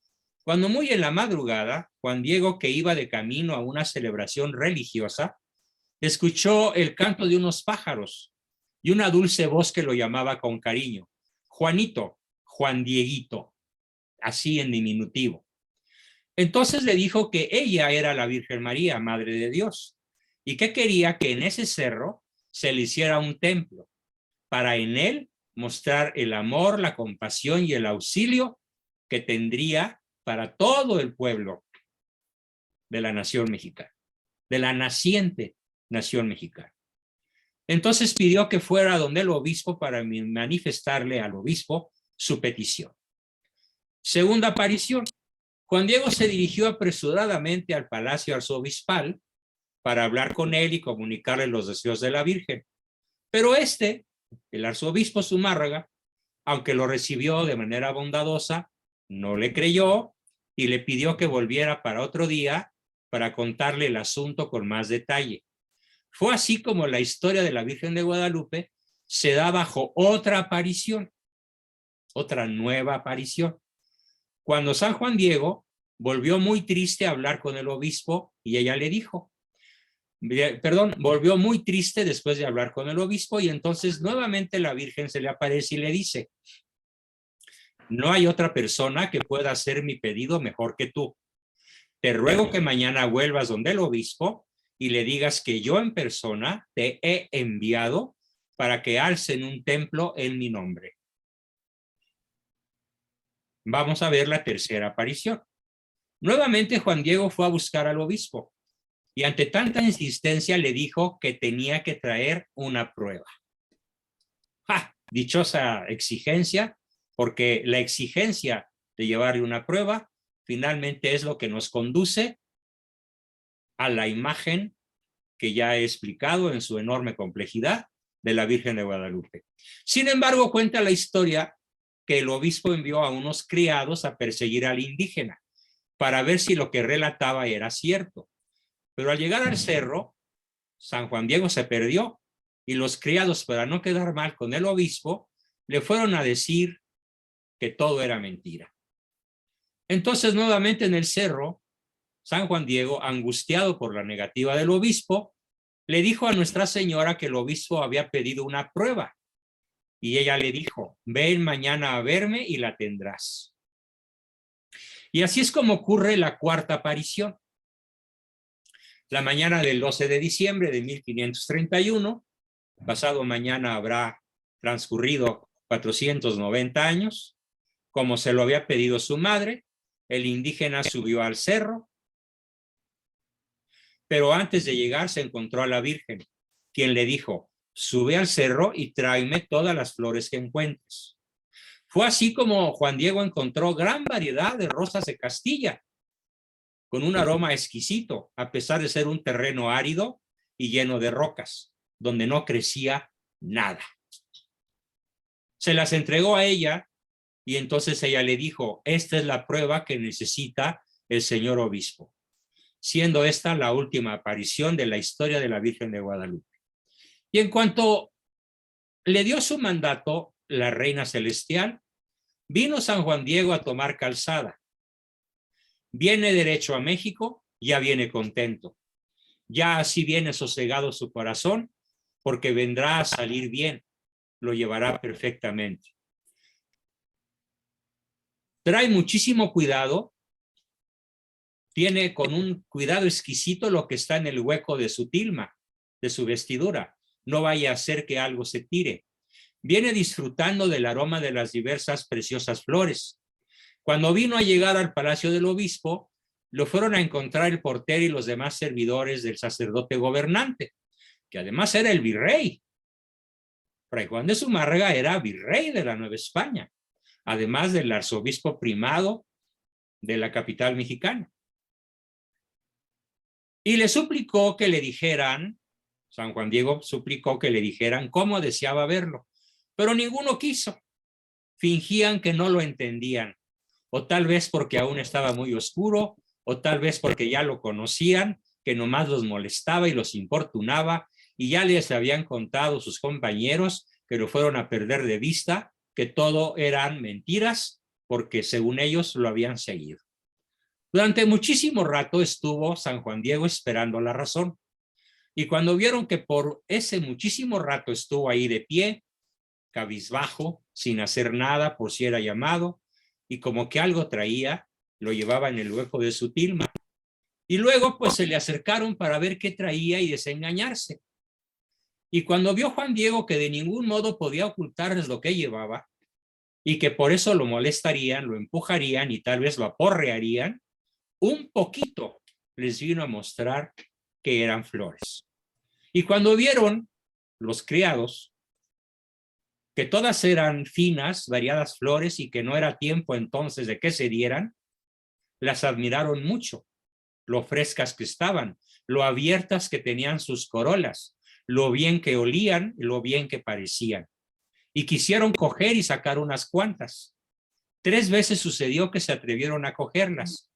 Speaker 1: Cuando muy en la madrugada, Juan Diego, que iba de camino a una celebración religiosa, escuchó el canto de unos pájaros y una dulce voz que lo llamaba con cariño: Juanito, Juan Dieguito, así en diminutivo. Entonces le dijo que ella era la Virgen María, Madre de Dios, y que quería que en ese cerro se le hiciera un templo para en él mostrar el amor, la compasión y el auxilio que tendría para todo el pueblo de la nación mexicana, de la naciente nación mexicana. Entonces pidió que fuera donde el obispo para manifestarle al obispo su petición. Segunda aparición. Juan Diego se dirigió apresuradamente al palacio arzobispal para hablar con él y comunicarle los deseos de la Virgen. Pero el arzobispo Zumárraga, aunque lo recibió de manera bondadosa, no le creyó y le pidió que volviera para otro día para contarle el asunto con más detalle. Fue así como la historia de la Virgen de Guadalupe se da bajo otra aparición, otra nueva aparición. Cuando San Juan Diego volvió muy triste a hablar con el obispo y ella le dijo, volvió muy triste después de hablar con el obispo y entonces nuevamente la Virgen se le aparece y le dice: no hay otra persona que pueda hacer mi pedido mejor que tú. Te ruego que mañana vuelvas donde el obispo y le digas que yo en persona te he enviado para que alcen un templo en mi nombre. Vamos a ver la tercera aparición. Nuevamente Juan Diego fue a buscar al obispo y ante tanta insistencia le dijo que tenía que traer una prueba. ¡Ja! Dichosa exigencia, porque la exigencia de llevarle una prueba finalmente es lo que nos conduce a la imagen que ya he explicado en su enorme complejidad de la Virgen de Guadalupe. Sin embargo, cuenta la historia que el obispo envió a unos criados a perseguir al indígena para ver si lo que relataba era cierto. Pero al llegar al cerro, San Juan Diego se perdió y los criados, para no quedar mal con el obispo, le fueron a decir que todo era mentira. Entonces, nuevamente en el cerro, San Juan Diego, angustiado por la negativa del obispo, le dijo a Nuestra Señora que el obispo había pedido una prueba. Y ella le dijo: ven mañana a verme y la tendrás. Y así es como ocurre la cuarta aparición. La mañana del 12 de diciembre de 1531, pasado mañana habrá transcurrido 490 años, como se lo había pedido su madre, el indígena subió al cerro, pero antes de llegar se encontró a la Virgen, quien le dijo: sube al cerro y tráeme todas las flores que encuentres. Fue así como Juan Diego encontró gran variedad de rosas de Castilla, con un aroma exquisito, a pesar de ser un terreno árido y lleno de rocas, donde no crecía nada. Se las entregó a ella y entonces ella le dijo: esta es la prueba que necesita el señor obispo, siendo esta la última aparición de la historia de la Virgen de Guadalupe. Y en cuanto le dio su mandato la reina celestial, vino San Juan Diego a tomar calzada. Viene derecho a México, ya viene contento. Ya así viene sosegado su corazón, porque vendrá a salir bien, lo llevará perfectamente. Trae muchísimo cuidado, tiene con un cuidado exquisito lo que está en el hueco de su tilma, de su vestidura. No vaya a ser que algo se tire. Viene disfrutando del aroma de las diversas preciosas flores. Cuando vino a llegar al palacio del obispo, lo fueron a encontrar el portero y los demás servidores del sacerdote gobernante, que además era el virrey. Fray Juan de Zumárraga era virrey de la Nueva España, además del arzobispo primado de la capital mexicana. Y le suplicó que le dijeran, San Juan Diego suplicó que le dijeran cómo deseaba verlo, pero ninguno quiso. Fingían que no lo entendían, o tal vez porque aún estaba muy oscuro, o tal vez porque ya lo conocían, que nomás los molestaba y los importunaba, y ya les habían contado sus compañeros que lo fueron a perder de vista, que todo eran mentiras, porque según ellos lo habían seguido. Durante muchísimo rato estuvo San Juan Diego esperando la razón. Y cuando vieron que por ese muchísimo rato estuvo ahí de pie, cabizbajo, sin hacer nada por si era llamado, y como que algo traía, lo llevaba en el hueco de su tilma. Y luego pues se le acercaron para ver qué traía y desengañarse. Y cuando vio Juan Diego que de ningún modo podía ocultarles lo que llevaba, y que por eso lo molestarían, lo empujarían y tal vez lo aporrearían, un poquito les vino a mostrar que eran flores. Y cuando vieron los criados que todas eran finas, variadas flores y que no era tiempo entonces de que se dieran, las admiraron mucho, lo frescas que estaban, lo abiertas que tenían sus corolas, lo bien que olían, lo bien que parecían. Y quisieron coger y sacar unas cuantas. 3 veces sucedió que se atrevieron a cogerlas,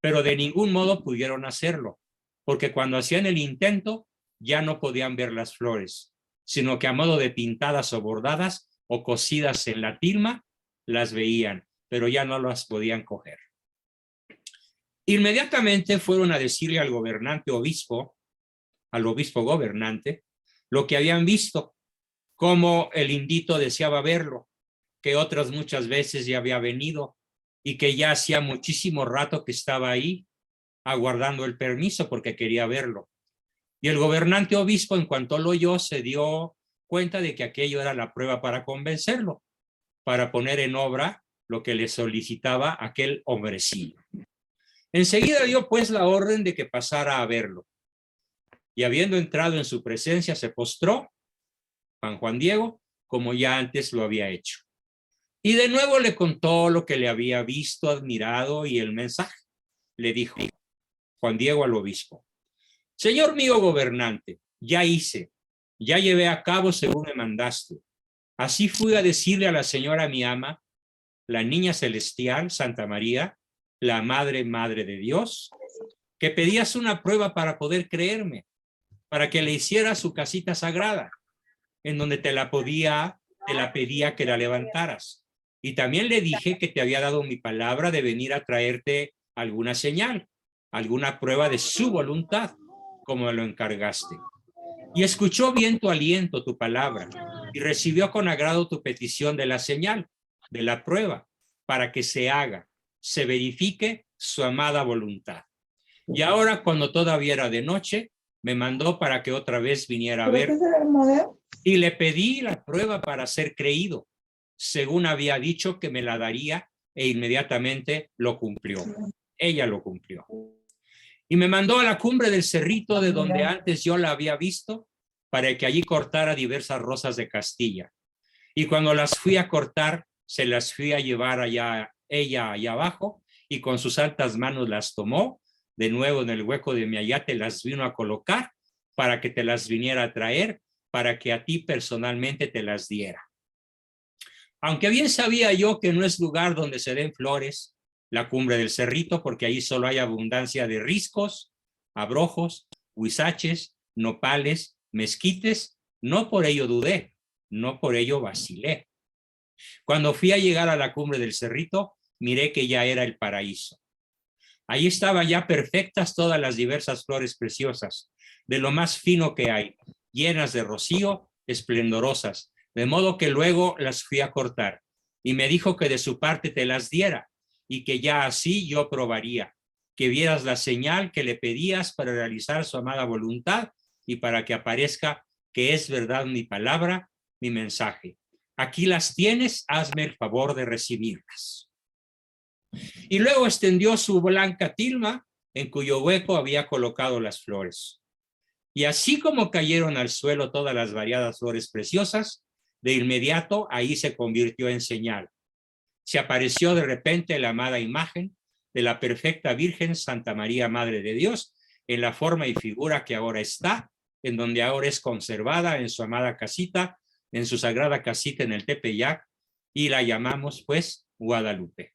Speaker 1: pero de ningún modo pudieron hacerlo, porque cuando hacían el intento ya no podían ver las flores, sino que a modo de pintadas o bordadas o cosidas en la tilma, las veían, pero ya no las podían coger. Inmediatamente fueron a decirle al gobernante obispo, al obispo gobernante, lo que habían visto, cómo el indito deseaba verlo, que otras muchas veces ya había venido y que ya hacía muchísimo rato que estaba ahí aguardando el permiso porque quería verlo. Y el gobernante obispo, en cuanto lo oyó, se dio cuenta de que aquello era la prueba para convencerlo, para poner en obra lo que le solicitaba aquel hombrecillo. Enseguida dio pues la orden de que pasara a verlo. Y habiendo entrado en su presencia, se postró San Juan Diego, como ya antes lo había hecho. Y de nuevo le contó lo que le había visto, admirado y el mensaje. Le dijo Juan Diego al obispo: Señor mío gobernante, ya hice, ya llevé a cabo según me mandaste. Así fui a decirle a la señora mi ama, la niña celestial, Santa María, la madre de Dios, que pedías una prueba para poder creerme, para que le hiciera su casita sagrada, en donde te la pedía que la levantaras. Y también le dije que te había dado mi palabra de venir a traerte alguna señal, alguna prueba de su voluntad, como me lo encargaste. Y escuchó bien tu aliento, tu palabra, y recibió con agrado tu petición de la señal, de la prueba, para que se haga, se verifique su amada voluntad. Y ahora, cuando todavía era de noche, me mandó para que otra vez viniera a ver. Y le pedí la prueba para ser creído, según había dicho que me la daría, e inmediatamente lo cumplió. Ella lo cumplió. Y me mandó a la cumbre del cerrito de donde antes yo la había visto, para que allí cortara diversas rosas de Castilla. Y cuando las fui a cortar, se las fui a llevar allá, ella allá abajo, y con sus altas manos las tomó, de nuevo en el hueco de mi ayate las vino a colocar, para que te las viniera a traer, para que a ti personalmente te las diera. Aunque bien sabía yo que no es lugar donde se den flores, la cumbre del cerrito, porque ahí solo hay abundancia de riscos, abrojos, huizaches, nopales, mezquites, no por ello dudé, no por ello vacilé. Cuando fui a llegar a la cumbre del cerrito, miré que ya era el paraíso. Ahí estaban ya perfectas todas las diversas flores preciosas, de lo más fino que hay, llenas de rocío, esplendorosas, de modo que luego las fui a cortar. Y me dijo que de su parte te las diera, y que ya así yo probaría, que vieras la señal que le pedías para realizar su amada voluntad y para que aparezca que es verdad mi palabra, mi mensaje. Aquí las tienes, hazme el favor de recibirlas. Y luego extendió su blanca tilma, en cuyo hueco había colocado las flores. Y así como cayeron al suelo todas las variadas flores preciosas, de inmediato ahí se convirtió en señal. Se apareció de repente la amada imagen de la perfecta Virgen Santa María, Madre de Dios, en la forma y figura que ahora está, en donde ahora es conservada en su amada casita, en su sagrada casita en el Tepeyac, y la llamamos pues Guadalupe.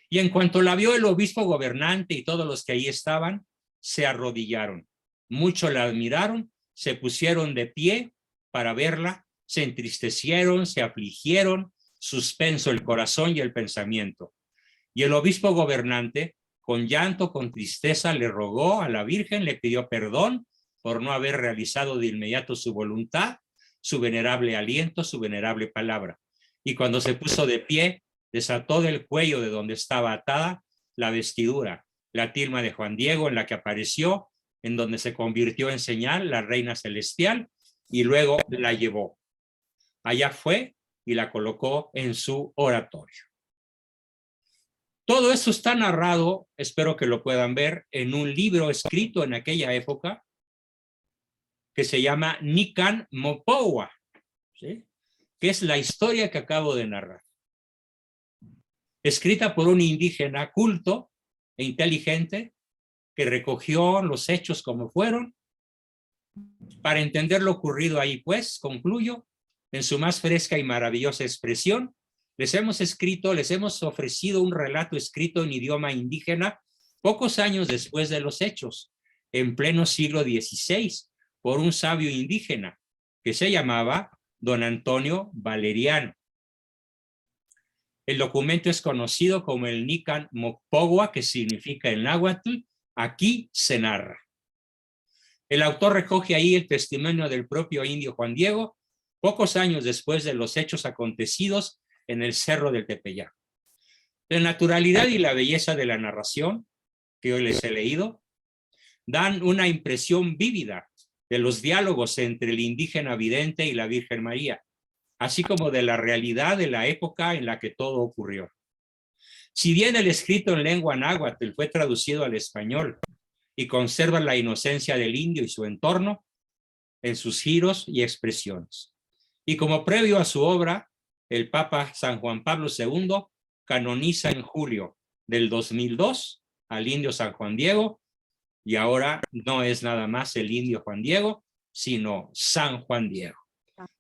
Speaker 1: Y en cuanto la vio el obispo gobernante y todos los que ahí estaban, se arrodillaron. Muchos la admiraron, se pusieron de pie para verla, se entristecieron, se afligieron, suspenso el corazón y el pensamiento. Y el obispo gobernante, con llanto, con tristeza, le rogó a la Virgen, le pidió perdón por no haber realizado de inmediato su voluntad, su venerable aliento, su venerable palabra. Y cuando se puso de pie, desató del cuello de donde estaba atada la vestidura, la tilma de Juan Diego en la que apareció, en donde se convirtió en señal la reina celestial, y luego la llevó. Allá fue y la colocó en su oratorio. Todo eso está narrado, espero que lo puedan ver, en un libro escrito en aquella época que se llama Nican Mopowa, ¿sí? Que es la historia que acabo de narrar. Escrita por un indígena culto e inteligente que recogió los hechos como fueron. Para entender lo ocurrido ahí, pues, concluyo, en su más fresca y maravillosa expresión, les hemos ofrecido un relato escrito en idioma indígena pocos años después de los hechos, en pleno siglo XVI, por un sabio indígena que se llamaba Don Antonio Valeriano. El documento es conocido como el Nican Mocpogua, que significa en náhuatl, aquí se narra. El autor recoge ahí el testimonio del propio indio Juan Diego, pocos años después de los hechos acontecidos en el Cerro del Tepeyac. La naturalidad y la belleza de la narración, que hoy les he leído, dan una impresión vívida de los diálogos entre el indígena vidente y la Virgen María, así como de la realidad de la época en la que todo ocurrió. Si bien el escrito en lengua náhuatl fue traducido al español y conserva la inocencia del indio y su entorno en sus giros y expresiones. Y como previo a su obra, el Papa San Juan Pablo II canoniza en julio del 2002 al indio San Juan Diego, y ahora no es nada más el indio Juan Diego, sino San Juan Diego.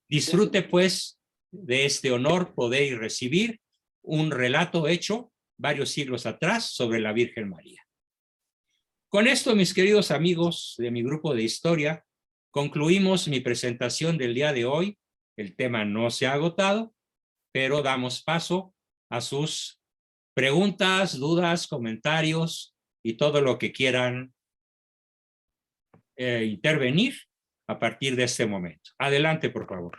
Speaker 1: Disfrute pues de este honor poder y recibir un relato hecho varios siglos atrás sobre la Virgen María. Con esto, mis queridos amigos de mi grupo de historia, concluimos mi presentación del día de hoy. El tema no se ha agotado, pero damos paso a sus preguntas, dudas, comentarios y todo lo que quieran intervenir a partir de este momento. Adelante, por favor.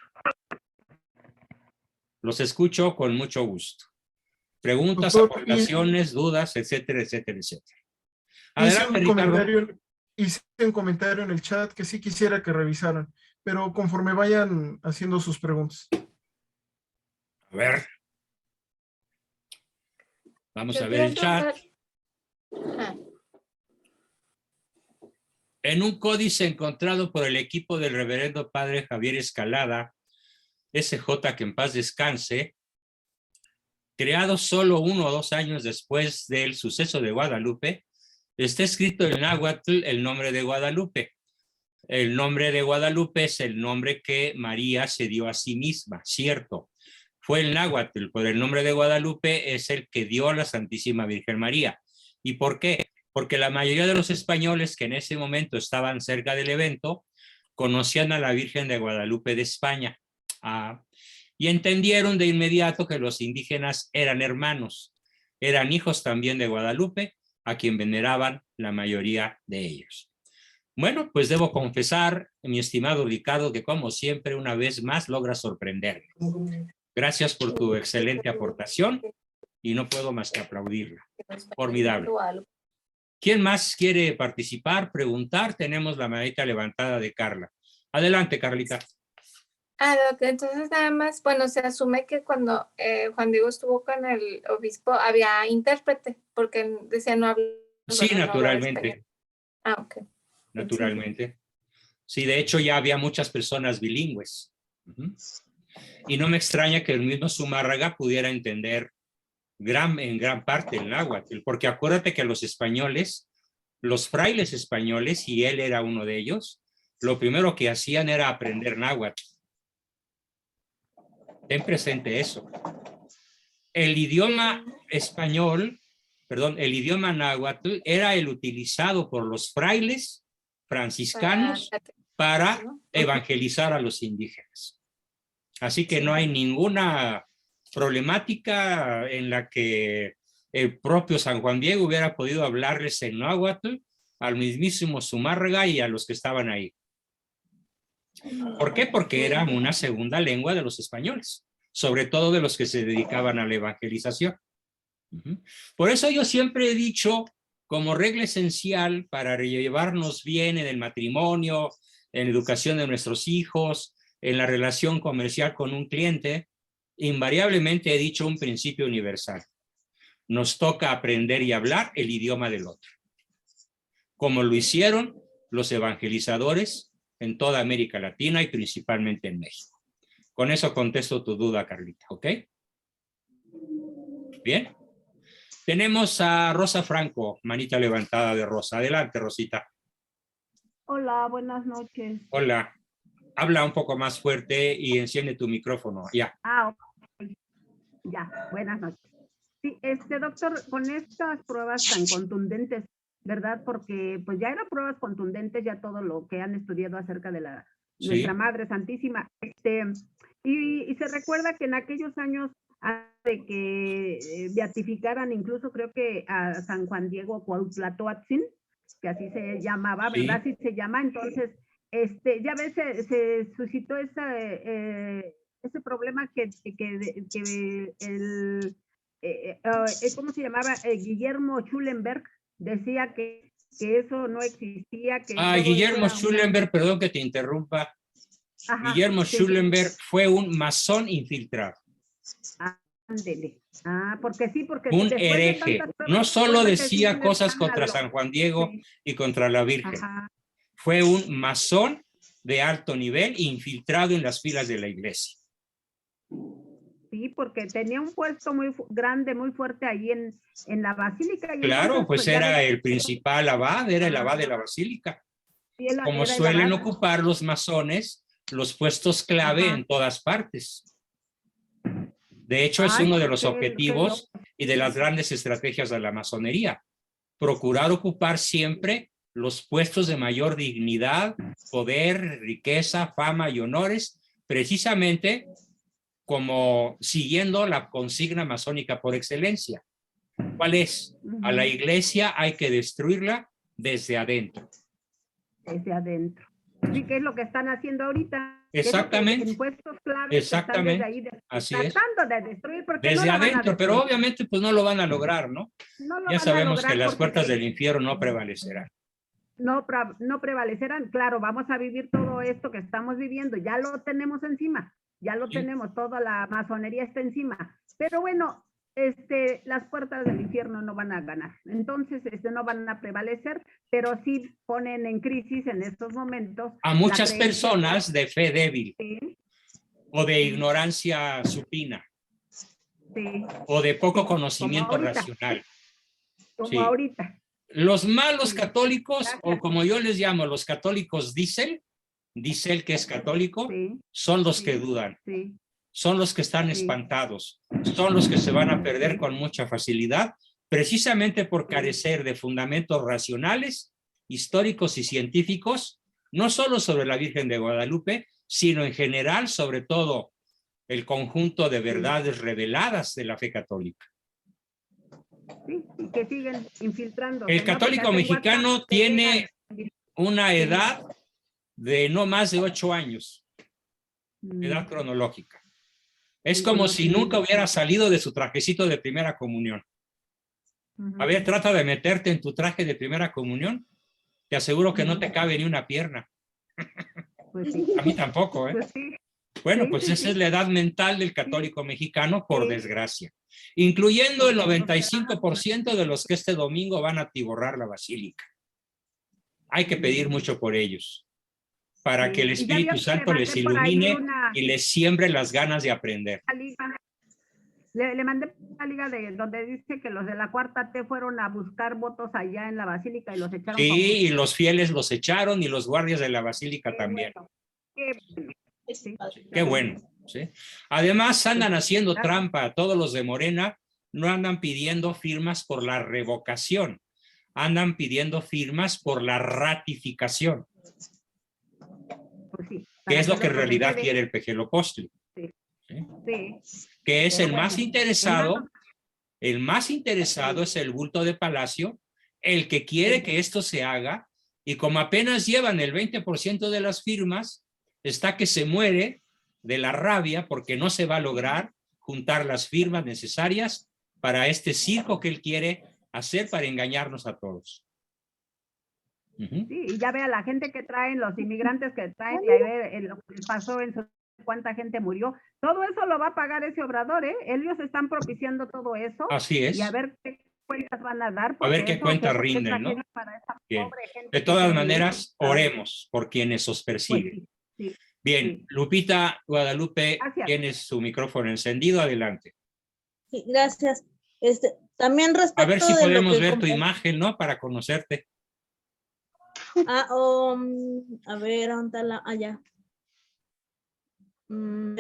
Speaker 1: Los escucho con mucho gusto. Preguntas,
Speaker 3: Doctor,
Speaker 1: aportaciones, dudas, etcétera, etcétera, etcétera. Adelante, Ricardo.
Speaker 3: Hice un comentario en el chat que sí quisiera que revisaran, pero conforme vayan haciendo sus preguntas.
Speaker 1: A ver. Vamos a ver el chat. En un códice encontrado por el equipo del reverendo padre Javier Escalada, SJ, que en paz descanse, creado solo 1 o 2 años después del suceso de Guadalupe, está escrito en náhuatl el nombre de Guadalupe. El nombre de Guadalupe es el nombre que María se dio a sí misma, cierto. Fue el náhuatl, pero el nombre de Guadalupe es el que dio a la Santísima Virgen María. ¿Y por qué? Porque la mayoría de los españoles que en ese momento estaban cerca del evento conocían a la Virgen de Guadalupe de España. Y entendieron de inmediato que los indígenas eran hermanos, eran hijos también de Guadalupe, a quien veneraban la mayoría de ellos. Bueno, pues debo confesar, mi estimado Ricardo, que como siempre, una vez más, logra sorprenderme. Gracias por tu excelente aportación y no puedo más que aplaudirla. Formidable. ¿Quién más quiere participar, preguntar? Tenemos la manita levantada de Carla. Adelante, Carlita.
Speaker 2: Entonces nada más, bueno, se asume que cuando Juan Diego estuvo con el obispo había intérprete, porque decía no hablar.
Speaker 1: Sí, naturalmente.
Speaker 2: Ok.
Speaker 1: Naturalmente. Sí, de hecho ya había muchas personas bilingües. Y no me extraña que el mismo Zumárraga pudiera entender en gran parte el náhuatl, porque acuérdate que los españoles, los frailes españoles, y él era uno de ellos, lo primero que hacían era aprender náhuatl. Ten presente eso. El idioma español perdón, el idioma náhuatl era el utilizado por los frailes franciscanos para evangelizar a los indígenas. Así que no hay ninguna problemática en la que el propio San Juan Diego hubiera podido hablarles en náhuatl al mismísimo Zumárraga y a los que estaban ahí. ¿Por qué? Porque era una segunda lengua de los españoles, sobre todo de los que se dedicaban a la evangelización. Por eso yo siempre he dicho, como regla esencial para llevarnos bien en el matrimonio, en la educación de nuestros hijos, en la relación comercial con un cliente, invariablemente he dicho un principio universal. Nos toca aprender y hablar el idioma del otro, como lo hicieron los evangelizadores en toda América Latina y principalmente en México. Con eso contesto tu duda, Carlita, ¿ok? Bien. Tenemos a Rosa Franco, manita levantada de Rosa. Adelante, Rosita.
Speaker 4: Hola, buenas noches.
Speaker 1: Hola. Habla un poco más fuerte y enciende tu micrófono. Ya.
Speaker 4: Ok. Ya, buenas noches. Sí, doctor, con estas pruebas tan contundentes, ¿verdad? Porque pues ya eran pruebas contundentes, ya todo lo que han estudiado acerca de nuestra Madre Santísima. Y se recuerda que en aquellos años, antes de que beatificaran, incluso creo que a San Juan Diego Cuauhtlatoatzin, que así se llamaba, ¿verdad? Así se llama. Entonces, ya ves, se suscitó ese problema que ¿cómo se llamaba? Guillermo Schulenberg decía que eso no existía.
Speaker 1: Guillermo Schulenberg, perdón que te interrumpa. Ajá, Guillermo Schulenberg fue un masón infiltrado.
Speaker 4: Ándele. Porque sí, porque
Speaker 1: un hereje. No solo decía cosas contra San Juan Diego y contra la Virgen. Ajá. Fue un masón de alto nivel infiltrado en las filas de la iglesia.
Speaker 4: Sí, porque tenía un puesto muy grande, muy fuerte ahí en la basílica. Y
Speaker 1: claro, pues era el principal abad, era el abad de la basílica. Como suelen ocupar los masones los puestos clave en todas partes. De hecho, es uno de los objetivos y de las grandes estrategias de la masonería. Procurar ocupar siempre los puestos de mayor dignidad, poder, riqueza, fama y honores, precisamente como siguiendo la consigna masónica por excelencia. ¿Cuál es? A la iglesia hay que destruirla desde adentro.
Speaker 4: Desde adentro. Sí, que es lo que están haciendo ahorita.
Speaker 1: Exactamente.
Speaker 4: En puestos claves.
Speaker 1: Exactamente.
Speaker 4: Ahí
Speaker 1: así es.
Speaker 4: Tratando de destruir.
Speaker 1: Desde
Speaker 4: no
Speaker 1: adentro, pero obviamente pues no lo van a lograr, ¿no? Ya sabemos que las puertas del infierno no prevalecerán.
Speaker 4: No prevalecerán. Claro, vamos a vivir todo esto que estamos viviendo. Ya lo tenemos encima. Ya lo tenemos. Toda la masonería está encima. Pero bueno, las puertas del infierno no van a ganar. Entonces, no van a prevalecer, pero sí ponen en crisis en estos momentos
Speaker 1: a muchas personas de fe débil, o de ignorancia supina, o de poco conocimiento racional.
Speaker 4: Como ahorita.
Speaker 1: Los malos católicos, o como yo les llamo, los católicos diésel que es católico, son los que dudan. Son los que están espantados, son los que se van a perder con mucha facilidad, precisamente por carecer de fundamentos racionales, históricos y científicos, no solo sobre la Virgen de Guadalupe, sino en general sobre todo el conjunto de verdades reveladas de la fe católica.
Speaker 4: Sí, y que siguen infiltrando.
Speaker 1: El católico mexicano tiene una edad de no más de 8 años, edad cronológica. Es como si nunca hubiera salido de su trajecito de primera comunión. A ver, trata de meterte en tu traje de primera comunión. Te aseguro que no te cabe ni una pierna.
Speaker 4: Pues sí.
Speaker 1: A mí tampoco, ¿eh?
Speaker 4: Pues sí.
Speaker 1: Bueno, pues esa es la edad mental del católico mexicano, por desgracia. Incluyendo el 95% de los que este domingo van a atiborrar la basílica. Hay que pedir mucho por ellos, para que el Espíritu Santo les ilumine y les siembre las ganas de aprender.
Speaker 4: Le mandé una liga de donde dice que los de la Cuarta T fueron a buscar votos allá en la basílica y los echaron.
Speaker 1: Sí, y los fieles los echaron y los guardias de la basílica también.
Speaker 4: Bueno.
Speaker 1: Qué bueno. ¿Sí? Además andan haciendo trampa a todos los de Morena, no andan pidiendo firmas por la revocación, andan pidiendo firmas por la ratificación,
Speaker 4: Pues sí,
Speaker 1: que
Speaker 4: para
Speaker 1: es lo que en
Speaker 4: lo
Speaker 1: realidad
Speaker 4: procede.
Speaker 1: quiere el Pejelo-Postli,
Speaker 4: Sí.
Speaker 1: ¿sí?
Speaker 4: Sí,
Speaker 1: Que es
Speaker 4: pero
Speaker 1: el más
Speaker 4: bueno,
Speaker 1: interesado. El más interesado es el bulto de Palacio, el que quiere que esto se haga, y como apenas llevan el 20% de las firmas, está que se muere de la rabia porque no se va a lograr juntar las firmas necesarias para este circo que él quiere hacer para engañarnos a todos.
Speaker 4: Sí, y ya ve a la gente que traen, los inmigrantes que traen, y ahí ve lo que pasó en cuánta gente murió. Todo eso lo va a pagar ese Obrador, ¿eh? Ellos están propiciando todo eso.
Speaker 1: Así es.
Speaker 4: Y a ver qué cuentas van a dar.
Speaker 1: A ver qué
Speaker 4: eso,
Speaker 1: cuentas
Speaker 4: qué
Speaker 1: rinden, ¿no?
Speaker 4: para esa
Speaker 1: Bien.
Speaker 4: pobre gente
Speaker 1: De
Speaker 4: que
Speaker 1: todas
Speaker 4: se
Speaker 1: maneras,
Speaker 4: murió.
Speaker 1: oremos por quienes os
Speaker 4: Pues
Speaker 1: persiguen.
Speaker 4: sí,
Speaker 1: Bien,
Speaker 4: sí.
Speaker 1: Lupita Guadalupe,
Speaker 4: Gracias.
Speaker 1: tienes su micrófono encendido, adelante.
Speaker 5: Sí, gracias. También
Speaker 1: A
Speaker 5: respecto
Speaker 1: ver si
Speaker 5: de lo
Speaker 1: podemos
Speaker 5: que
Speaker 1: ver tu imagen, ¿no? Para conocerte.
Speaker 5: a ver, ¿dónde está la? Allá.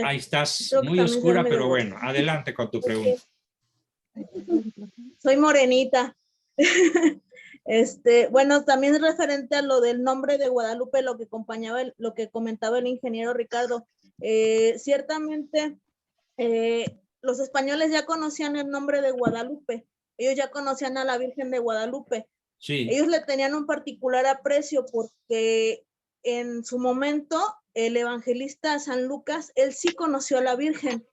Speaker 1: Ahí estás,
Speaker 5: Creo que
Speaker 1: muy
Speaker 5: también soy
Speaker 1: oscura,
Speaker 5: medio
Speaker 1: pero bueno,
Speaker 5: morenita.
Speaker 1: adelante con tu pregunta.
Speaker 5: Soy morenita. Bueno, también referente a lo del nombre de Guadalupe, lo que comentaba el ingeniero Ricardo. Ciertamente, los españoles ya conocían el nombre de Guadalupe. Ellos ya conocían a la Virgen de Guadalupe.
Speaker 1: Sí.
Speaker 5: Ellos le tenían un particular aprecio porque en su momento el evangelista San Lucas, él sí conoció a la Virgen,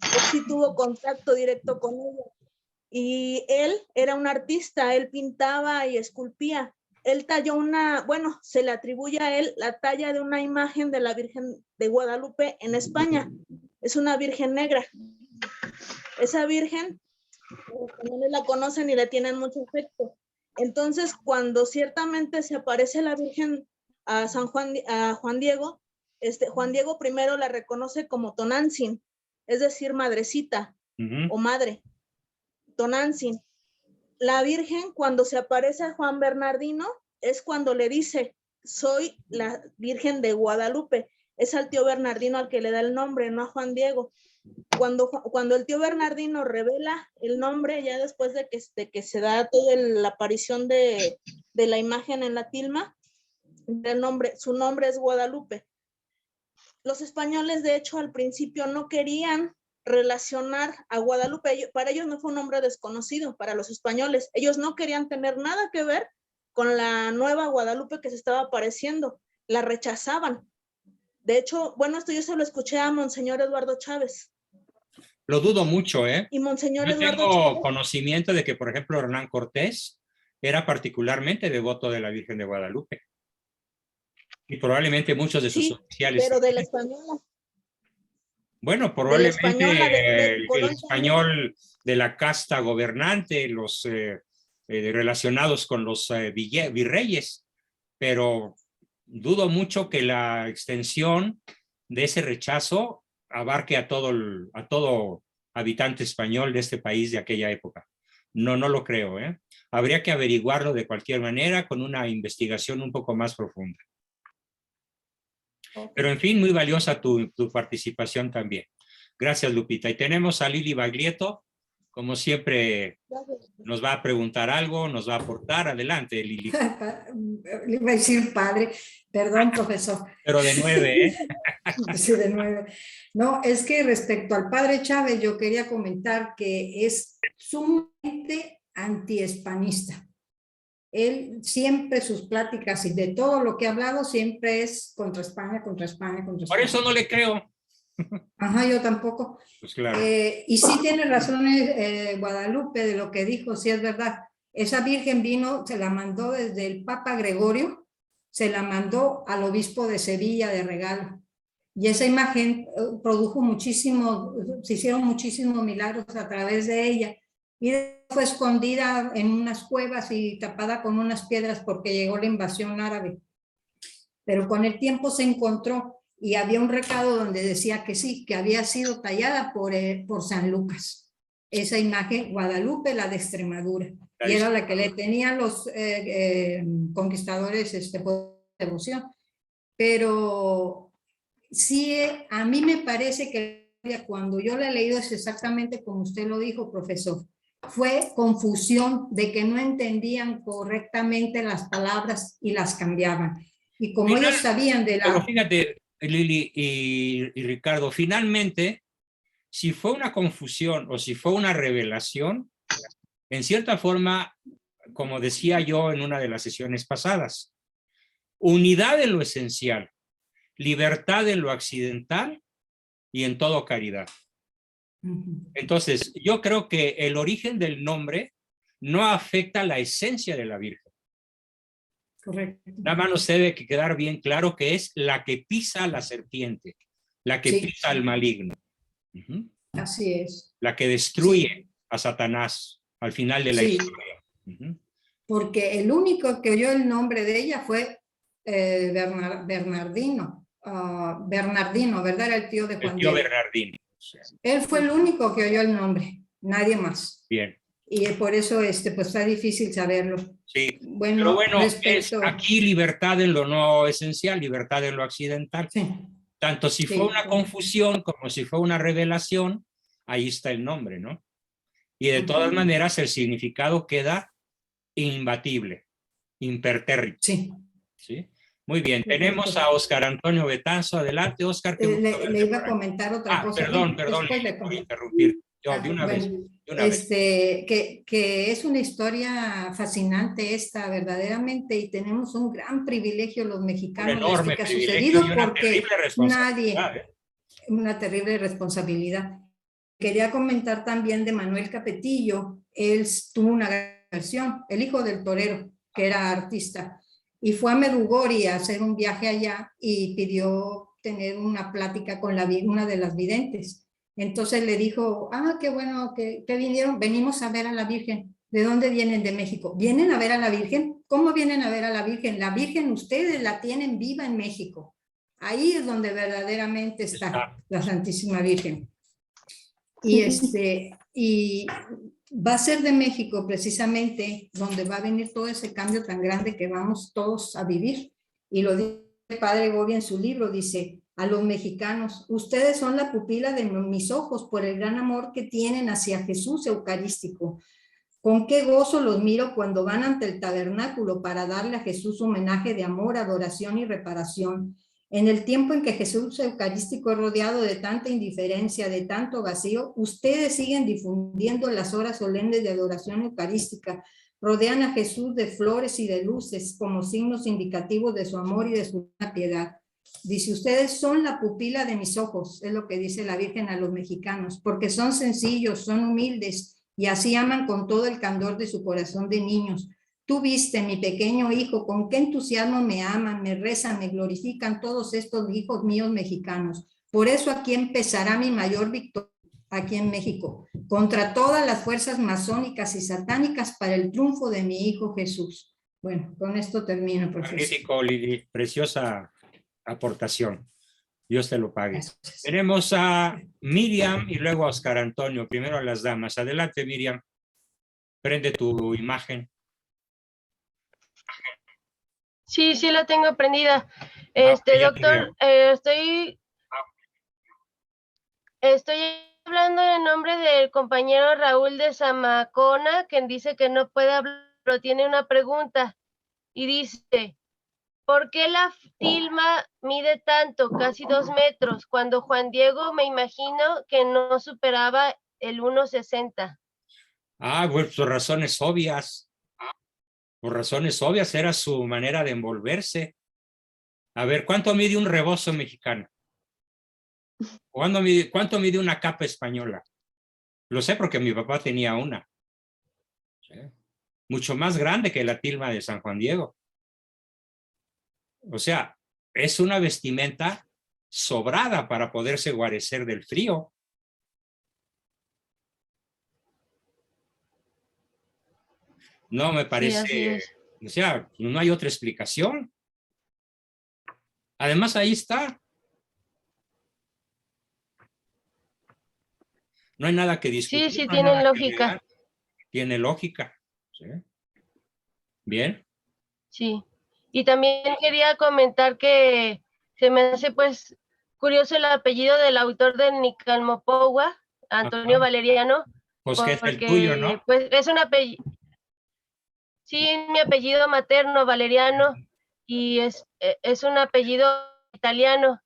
Speaker 5: él sí tuvo contacto directo con ella. Y él era un artista, él pintaba y esculpía. Él talló se le atribuye a él la talla de una imagen de la Virgen de Guadalupe en España. Es una virgen negra. Esa virgen, los españoles la conocen y le tienen mucho afecto. Entonces, cuando ciertamente se aparece la Virgen a Juan Diego, Juan Diego primero la reconoce como Tonantzin, es decir, madrecita o madre. Tonantzin. La Virgen, cuando se aparece a Juan Bernardino, es cuando le dice, soy la Virgen de Guadalupe. Es al tío Bernardino al que le da el nombre, no a Juan Diego. Cuando el tío Bernardino revela el nombre, ya después de que se da toda la aparición de la imagen en la tilma, su nombre es Guadalupe. Los españoles, de hecho, al principio no querían relacionar a Guadalupe. Para ellos no fue un nombre desconocido, para los españoles. Ellos no querían tener nada que ver con la nueva Guadalupe que se estaba apareciendo. La rechazaban. De hecho, esto yo se lo escuché a Monseñor Eduardo Chávez.
Speaker 1: Lo dudo mucho, ¿eh?
Speaker 5: Y Monseñor
Speaker 1: Yo
Speaker 5: Eduardo
Speaker 1: tengo
Speaker 5: Chávez,
Speaker 1: conocimiento de que, por ejemplo, Hernán Cortés era particularmente devoto de la Virgen de Guadalupe. Y probablemente muchos de sus
Speaker 5: sí,
Speaker 1: oficiales.
Speaker 5: pero de la española.
Speaker 1: Bueno, probablemente el
Speaker 5: Colón
Speaker 1: español de la casta gobernante, los relacionados con los virreyes, pero dudo mucho que la extensión de ese rechazo abarque a todo habitante español de este país de aquella época. No lo creo, ¿eh? Habría que averiguarlo de cualquier manera con una investigación un poco más profunda. Pero en fin, muy valiosa tu participación también. Gracias, Lupita. Y tenemos a Lili Baglietto, como siempre nos va a preguntar algo, nos va a aportar. Adelante, Lili.
Speaker 6: Le iba a decir padre, perdón, profesor.
Speaker 1: Pero de 9, ¿eh?
Speaker 6: Sí, de 9. No, es que respecto al padre Chávez, yo quería comentar que es sumamente antihispanista. Él siempre sus pláticas y de todo lo que ha hablado siempre es contra España, contra España, contra España.
Speaker 1: Por eso no le creo.
Speaker 6: Ajá, yo tampoco.
Speaker 1: Pues claro.
Speaker 6: Y sí tiene razón Guadalupe de lo que dijo, sí es verdad. Esa virgen vino, se la mandó desde el Papa Gregorio, se la mandó al obispo de Sevilla de regalo. Y esa imagen produjo se hicieron muchísimos milagros a través de ella. Y fue escondida en unas cuevas y tapada con unas piedras porque llegó la invasión árabe. Pero con el tiempo se encontró y había un recado donde decía que sí, que había sido tallada por San Lucas. Esa imagen, Guadalupe, la de Extremadura. Y era la que le tenían los conquistadores por devoción. Pero sí, a mí me parece que cuando yo la he leído es exactamente como usted lo dijo, profesor. Fue confusión de que no entendían correctamente las palabras y las cambiaban. Y como ellos sabían de
Speaker 1: Pero
Speaker 6: la...
Speaker 1: fíjate, Lili y Ricardo, finalmente, si fue una confusión o si fue una revelación, en cierta forma, como decía yo en una de las sesiones pasadas, unidad en lo esencial, libertad en lo accidental y en todo caridad. Entonces, yo creo que el origen del nombre no afecta la esencia de la Virgen.
Speaker 6: Correcto.
Speaker 1: Nada más nos debe quedar bien claro que es la que pisa a la serpiente, la que
Speaker 6: Sí.
Speaker 1: pisa al maligno.
Speaker 6: Así es.
Speaker 1: La que destruye a Satanás al final de la
Speaker 6: Sí.
Speaker 1: historia.
Speaker 6: Porque el único que oyó el nombre de ella fue Bernardino. Bernardino, ¿verdad? Era el tío de Juan
Speaker 1: El tío
Speaker 6: Diego.
Speaker 1: Bernardino. O sea,
Speaker 6: Él fue el único que oyó el nombre, nadie más.
Speaker 1: bien.
Speaker 6: Y por eso pues está difícil saberlo.
Speaker 1: Sí.
Speaker 6: Bueno,
Speaker 1: Pero bueno,
Speaker 6: respecto...
Speaker 1: es aquí libertad en lo no esencial, libertad en lo accidental.
Speaker 6: Sí.
Speaker 1: Tanto si
Speaker 6: Sí,
Speaker 1: fue una
Speaker 6: sí.
Speaker 1: confusión como si fue una revelación, ahí está el nombre, ¿no? Y de todas maneras el significado queda imbatible, impertérrito.
Speaker 6: Sí.
Speaker 1: ¿Sí? Muy bien, tenemos a Óscar Antonio Betanzo. Adelante, Óscar.
Speaker 6: Le iba a comentar otra cosa.
Speaker 1: Perdón,
Speaker 6: Después
Speaker 1: Lili,
Speaker 6: le
Speaker 1: por interrumpir. Yo, de una vez.
Speaker 6: bueno,
Speaker 1: De una vez.
Speaker 6: que es una historia fascinante esta, verdaderamente, y tenemos un gran privilegio los
Speaker 1: Un
Speaker 6: mexicanos de
Speaker 1: enorme
Speaker 6: esto que ha
Speaker 1: privilegio
Speaker 6: sucedido,
Speaker 1: y una
Speaker 6: porque
Speaker 1: terrible responsabilidad.
Speaker 6: nadie, una terrible responsabilidad. Quería comentar también de Manuel Capetillo. Él tuvo una gran versión, el hijo del torero, que era artista, y fue a Medugori a hacer un viaje allá y pidió tener una plática con una de las videntes. Entonces le dijo, qué bueno que vinieron, venimos a ver a la Virgen. ¿De dónde vienen? De México. ¿Vienen a ver a la Virgen? ¿Cómo vienen a ver a la Virgen? La Virgen ustedes la tienen viva en México. Ahí es donde verdaderamente está la Santísima Virgen. Y va a ser de México precisamente donde va a venir todo ese cambio tan grande que vamos todos a vivir. Y lo dice el padre Gobi en su libro, dice: a los mexicanos, ustedes son la pupila de mis ojos por el gran amor que tienen hacia Jesús eucarístico. Con qué gozo los miro cuando van ante el tabernáculo para darle a Jesús homenaje de amor, adoración y reparación. En el tiempo en que Jesús eucarístico es rodeado de tanta indiferencia, de tanto vacío, ustedes siguen difundiendo las horas solemnes de adoración eucarística, rodean a Jesús de flores y de luces como signos indicativos de su amor y de su piedad. Dice, ustedes son la pupila de mis ojos, es lo que dice la Virgen a los mexicanos, porque son sencillos, son humildes y así aman con todo el candor de su corazón de niños. Tú viste, mi pequeño hijo, con qué entusiasmo me aman, me rezan, me glorifican todos estos hijos míos mexicanos. Por eso aquí empezará mi mayor victoria, aquí en México, contra todas las fuerzas masónicas y satánicas para el triunfo de mi hijo Jesús. Bueno, con esto termino, profesor.
Speaker 1: Magnífico, Lili, preciosa aportación. Dios te lo pague.
Speaker 6: Gracias.
Speaker 1: Tenemos a Miriam y luego a Óscar Antonio. Primero a las damas. Adelante, Miriam. Prende tu imagen.
Speaker 7: Sí, sí la tengo prendida. Doctor, estoy hablando en nombre del compañero Raúl de Zamacona, quien dice que no puede hablar, pero tiene una pregunta. Y dice, ¿por qué la tilma mide tanto, casi 2 metros, cuando Juan Diego me imagino que no superaba el 1,60?
Speaker 1: Pues por razones obvias. Por razones obvias era su manera de envolverse. A ver, ¿cuánto mide un rebozo mexicano? ¿Cuánto mide una capa española? Lo sé porque mi papá tenía una. ¿Sí? Mucho más grande que la tilma de San Juan Diego. O sea, es una vestimenta sobrada para poderse guarecer del frío. No me parece, o sea, no hay otra explicación. Además, ahí está. No hay nada que discutir.
Speaker 7: Sí,
Speaker 1: no hay
Speaker 7: tiene
Speaker 1: nada que
Speaker 7: lógica.
Speaker 1: negar. Tiene lógica. ¿Sí? Bien.
Speaker 7: Sí. Y también quería comentar que se me hace pues curioso el apellido del autor de Nicalmopowa, Antonio
Speaker 1: Ajá.
Speaker 7: Valeriano,
Speaker 1: Pues que es el
Speaker 7: porque
Speaker 1: tuyo, ¿no?
Speaker 7: pues es un apellido, sí, mi apellido materno, Valeriano, y es un apellido italiano.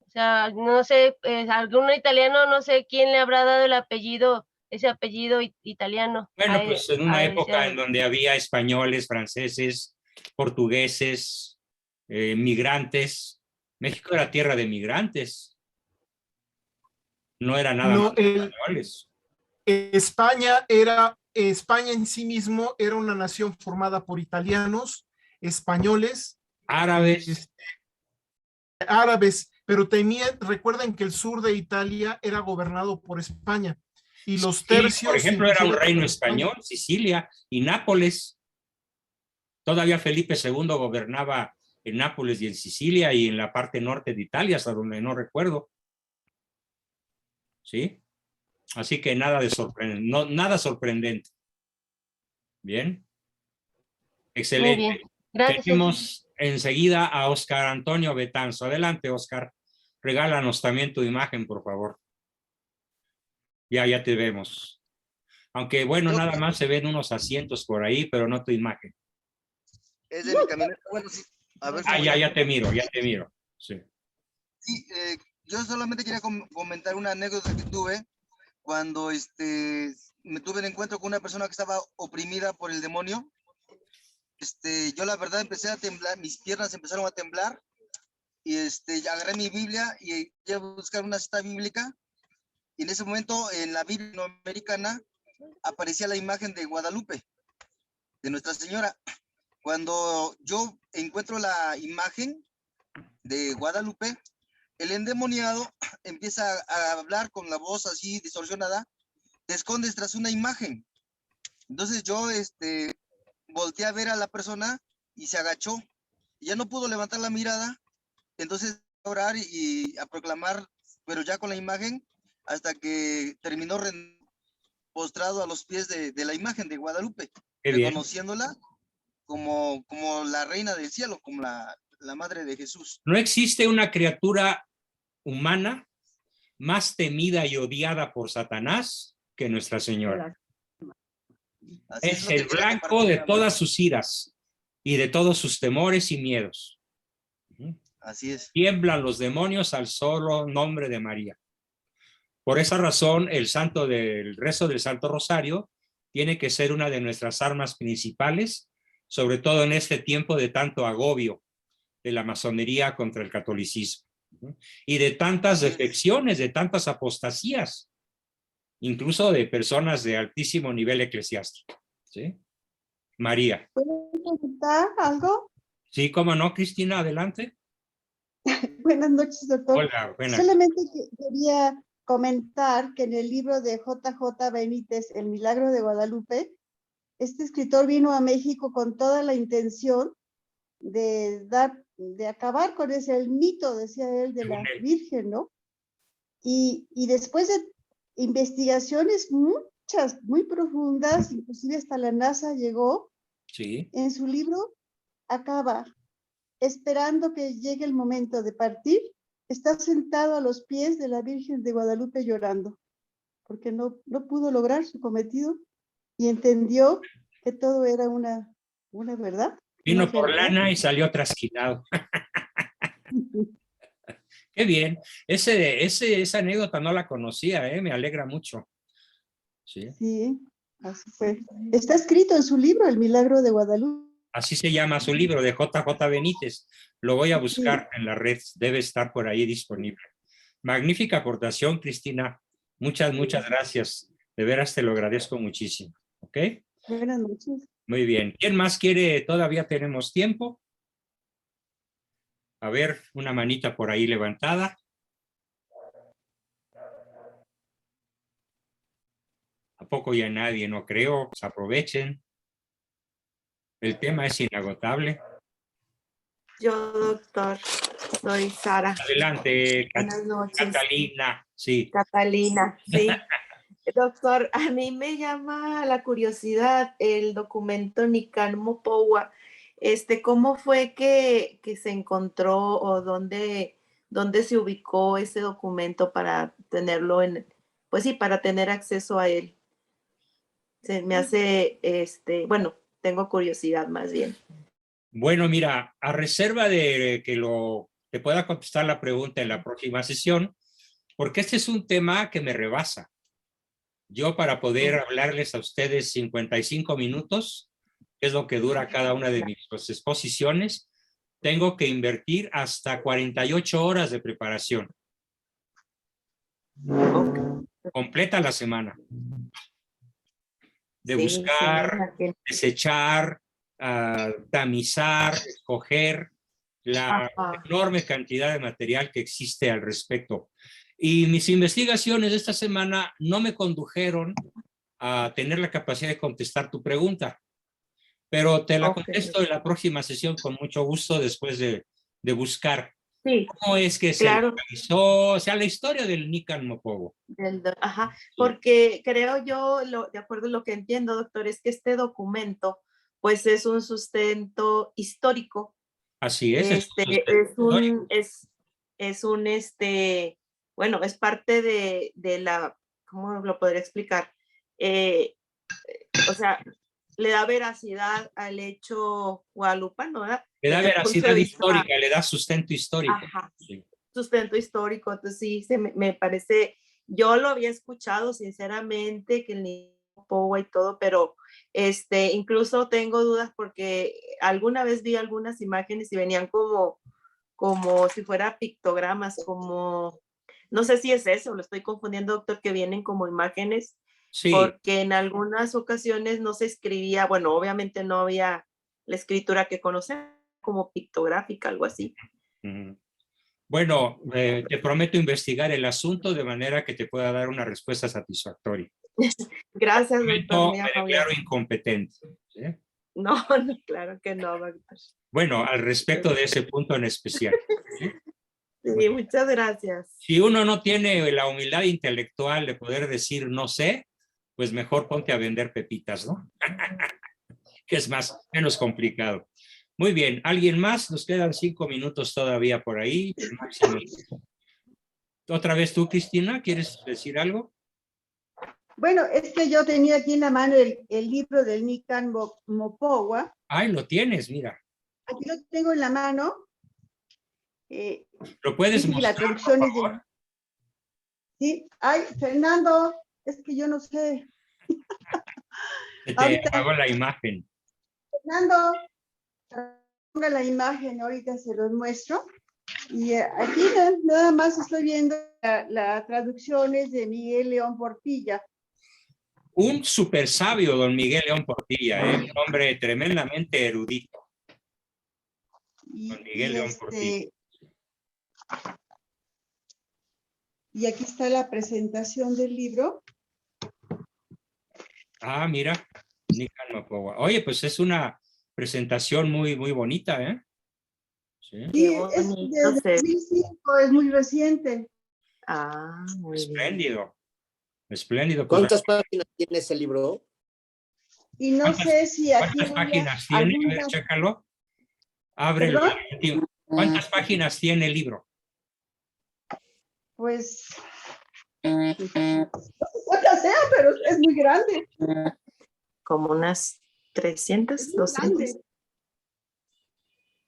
Speaker 7: O sea, no sé, algún italiano, no sé quién le habrá dado el apellido, ese apellido italiano.
Speaker 1: Bueno, pues en una
Speaker 7: a
Speaker 1: época
Speaker 7: ese-
Speaker 1: en donde había españoles, franceses, portugueses, migrantes. México era tierra de migrantes, no era nada más
Speaker 3: No,
Speaker 1: españoles.
Speaker 3: España en sí mismo era una nación formada por italianos, españoles,
Speaker 1: Árabes,
Speaker 3: árabes, pero recuerden que el sur de Italia era gobernado por España y los
Speaker 1: sí, por
Speaker 3: tercios
Speaker 1: ejemplo, era un
Speaker 3: inclusive
Speaker 1: reino
Speaker 3: por España.
Speaker 1: español, Sicilia y Nápoles. Todavía Felipe II gobernaba en Nápoles y en Sicilia y en la parte norte de Italia, hasta donde no recuerdo. ¿Sí? Así que nada de nada sorprendente. Bien.
Speaker 7: Muy
Speaker 1: Excelente.
Speaker 7: bien, gracias.
Speaker 1: Tenemos enseguida a Oscar Antonio Betanzo. Adelante, Oscar. Regálanos también tu imagen, por favor. Ya te vemos. Aunque bueno, nada más se ven unos asientos por ahí, pero no tu imagen.
Speaker 8: Es de mi camioneta. Bueno, sí. A ver si
Speaker 1: Ya te miro. Sí.
Speaker 8: Sí, yo solamente quería comentar una anécdota que tuve cuando me tuve el encuentro con una persona que estaba oprimida por el demonio. Yo la verdad empecé a temblar, mis piernas empezaron a temblar y agarré mi Biblia y iba a buscar una cita bíblica y en ese momento en la Biblia americana aparecía la imagen de Guadalupe, de Nuestra Señora. Cuando yo encuentro la imagen de Guadalupe, el endemoniado empieza a hablar con la voz así distorsionada, te escondes tras una imagen. Entonces yo volteé a ver a la persona y se agachó. Y ya no pudo levantar la mirada, entonces a orar y a proclamar, pero ya con la imagen, hasta que terminó postrado a los pies de la imagen de Guadalupe,
Speaker 1: Qué bien.
Speaker 8: reconociéndola como la reina del cielo, como la madre de Jesús.
Speaker 1: No existe una criatura humana más temida y odiada por Satanás que Nuestra Señora.
Speaker 8: Así
Speaker 1: Es
Speaker 8: lo que
Speaker 1: el
Speaker 8: quería
Speaker 1: blanco
Speaker 8: compartir,
Speaker 1: de todas sus iras y de todos sus temores y miedos.
Speaker 8: Así es.
Speaker 1: Tiemblan los demonios al solo nombre de María. Por esa razón, el rezo del Santo Rosario tiene que ser una de nuestras armas principales, sobre todo en este tiempo de tanto agobio de la masonería contra el catolicismo y de tantas defecciones, de tantas apostasías, incluso de personas de altísimo nivel eclesiástico. ¿Sí? María.
Speaker 9: ¿Puedo comentar algo?
Speaker 1: Sí, cómo no, Cristina, adelante.
Speaker 9: Buenas noches, doctor.
Speaker 1: Hola, buenas.
Speaker 9: Solamente quería comentar que en el libro de J.J. Benítez, El Milagro de Guadalupe, este escritor vino a México con toda la intención de acabar con el mito, decía él, de la Virgen, ¿no? Y después de investigaciones muchas, muy profundas, inclusive hasta la NASA llegó,
Speaker 1: sí.
Speaker 9: En su libro acaba esperando que llegue el momento de partir, está sentado a los pies de la Virgen de Guadalupe llorando, porque no pudo lograr su cometido y entendió que todo era una verdad.
Speaker 1: Vino por lana y salió trasquilado. Qué bien. Esa anécdota no la conocía, me alegra mucho. Sí,
Speaker 9: así fue. Está escrito en su libro, El Milagro de Guadalupe.
Speaker 1: Así se llama su libro, de J.J. Benítez. Lo voy a buscar en la red, debe estar por ahí disponible. Magnífica aportación, Cristina. Muchas gracias. De veras te lo agradezco muchísimo. ¿Ok?
Speaker 9: Buenas noches.
Speaker 1: Muy bien. ¿Quién más quiere? Todavía tenemos tiempo. A ver, una manita por ahí levantada. ¿A poco ya nadie? No creo. Pues aprovechen. El tema es inagotable.
Speaker 10: Yo, doctor, soy Sara.
Speaker 1: Adelante,
Speaker 10: Buenas noches.
Speaker 1: Catalina. Sí.
Speaker 10: Catalina, sí. Doctor, a mí me llama la curiosidad el documento Nicalmopowa. ¿Cómo fue que se encontró o dónde dónde se ubicó ese documento para tenerlo pues sí, para tener acceso a él. Se me hace, bueno, tengo curiosidad más bien.
Speaker 1: Bueno, mira, a reserva de que te pueda contestar la pregunta en la próxima sesión, porque este es un tema que me rebasa. Yo, para poder hablarles a ustedes 55 minutos, que es lo que dura cada una de mis exposiciones, tengo que invertir hasta 48 horas de preparación. Completa la semana. De buscar, desechar, tamizar, escoger la enorme cantidad de material que existe al respecto. Y mis investigaciones de esta semana no me condujeron a tener la capacidad de contestar tu pregunta, pero te la contesto en la próxima sesión con mucho gusto después de buscar.
Speaker 10: Sí,
Speaker 1: ¿Cómo es que se realizó? O sea, la historia del Nican Mopogo.
Speaker 10: Ajá, porque creo yo, de acuerdo a lo que entiendo, doctor, es que este documento, pues es un sustento histórico.
Speaker 1: Así es.
Speaker 10: Bueno, es parte de la, ¿cómo lo podría explicar? O sea, le da veracidad al hecho guadalupano, ¿verdad?
Speaker 1: Le da veracidad histórica, le da sustento histórico.
Speaker 10: Ajá,
Speaker 1: sí.
Speaker 10: Sustento histórico. Entonces sí, me parece, yo lo había escuchado sinceramente, que el Nipowa y todo, pero incluso tengo dudas porque alguna vez vi algunas imágenes y venían como si fuera pictogramas, como, no sé si es eso, lo estoy confundiendo, doctor, que vienen como imágenes. Sí. Porque en algunas ocasiones no se escribía, bueno, obviamente no había la escritura que conocemos, como pictográfica, algo así.
Speaker 1: Bueno, te prometo investigar el asunto de manera que te pueda dar una respuesta satisfactoria.
Speaker 10: Gracias, doctor.
Speaker 1: Me declaro incompetente. ¿Sí?
Speaker 10: No, claro que no, doctor.
Speaker 1: Bueno, al respecto de ese punto en especial. ¿Sí?
Speaker 10: Sí, muchas gracias.
Speaker 1: Si uno no tiene la humildad intelectual de poder decir no sé, pues mejor ponte a vender pepitas, ¿no? Que es menos complicado. Muy bien, ¿alguien más? Nos quedan 5 minutos todavía por ahí. Otra vez tú, Cristina, ¿quieres decir algo?
Speaker 9: Bueno, es que yo tenía aquí en la mano el libro del Nican Mopowa.
Speaker 1: Ay, lo tienes, mira.
Speaker 9: Aquí lo tengo en la mano.
Speaker 1: ¿Lo puedes mostrar,
Speaker 9: la traducción es de... Sí, ay, Fernando, es que yo no sé.
Speaker 1: Te hago la imagen.
Speaker 9: Fernando, ponga la imagen, ahorita se los muestro. Y aquí nada más estoy viendo la traducción es de Miguel León Portilla.
Speaker 1: Un súper sabio, don Miguel León Portilla, un hombre tremendamente erudito. Don Miguel León Portilla.
Speaker 9: Y aquí está la presentación del libro.
Speaker 1: Ah, mira, Nican Mopowa. Oye, pues es una presentación muy, muy bonita, ¿eh?
Speaker 9: Sí, es de 2005, es muy reciente.
Speaker 10: Ah, muy
Speaker 1: espléndido. Espléndido.
Speaker 11: ¿Cuántas páginas tiene ese libro?
Speaker 9: Y no sé si aquí...
Speaker 1: ¿Cuántas páginas tiene? A ver, chécalo. Ábrelo. ¿Cuántas páginas tiene el libro?
Speaker 9: Pues... cuántas sea, pero es muy grande.
Speaker 10: Como unas 300, 200.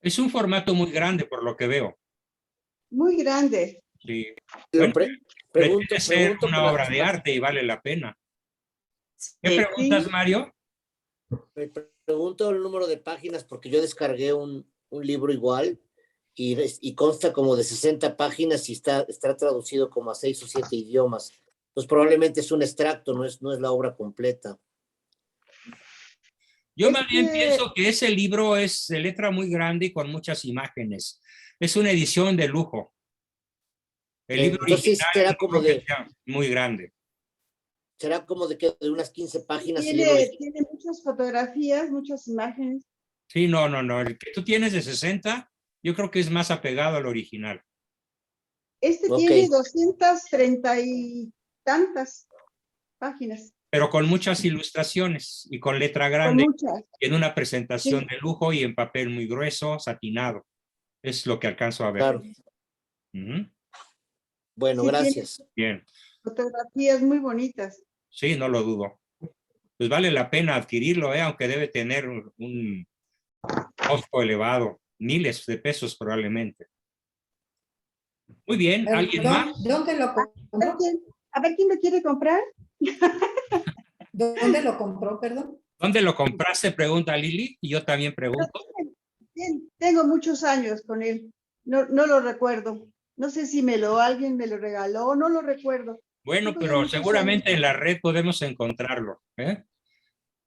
Speaker 1: Es un formato muy grande, por lo que veo.
Speaker 9: Muy grande.
Speaker 1: Sí. Bueno, pretende ser una obra de arte y vale la pena. ¿Qué preguntas, Mario?
Speaker 11: Me pregunto el número de páginas porque yo descargué un libro igual y consta como de 60 páginas y está traducido como a 6 o 7 idiomas. Pues probablemente es un extracto, no es la obra completa.
Speaker 1: Yo más bien pienso que ese libro es de letra muy grande y con muchas imágenes. Es una edición de lujo. El libro original
Speaker 11: será como
Speaker 1: muy grande.
Speaker 11: Será como de unas 15 páginas.
Speaker 9: Tiene muchas fotografías, muchas imágenes.
Speaker 1: Sí, no. El que tú tienes de 60, yo creo que es más apegado al original.
Speaker 9: Este tiene 230 y tantas páginas.
Speaker 1: Pero con muchas ilustraciones y con letra grande.
Speaker 9: Con muchas.
Speaker 1: En una presentación de lujo y en papel muy grueso, satinado. Es lo que alcanzo a ver.
Speaker 11: Claro.
Speaker 1: Ujú.
Speaker 11: Bueno,
Speaker 9: Sí,
Speaker 11: gracias.
Speaker 1: Bien,
Speaker 9: Fotografías muy bonitas.
Speaker 1: sí, no lo dudo. Pues vale la pena adquirirlo, aunque debe tener un costo elevado, miles de pesos probablemente. Muy bien, ¿alguien más?
Speaker 6: ¿Dónde lo compró?
Speaker 9: A ver quién lo quiere comprar.
Speaker 6: ¿Dónde lo compró, perdón?
Speaker 1: ¿Dónde lo compraste? Pregunta Lili, y yo también pregunto.
Speaker 9: Tengo muchos años con él. No lo recuerdo. No sé si alguien me lo regaló, no lo recuerdo.
Speaker 1: Bueno,
Speaker 9: Tengo ya
Speaker 1: pero
Speaker 9: muchos
Speaker 1: seguramente
Speaker 9: años.
Speaker 1: en la red podemos encontrarlo, ¿eh?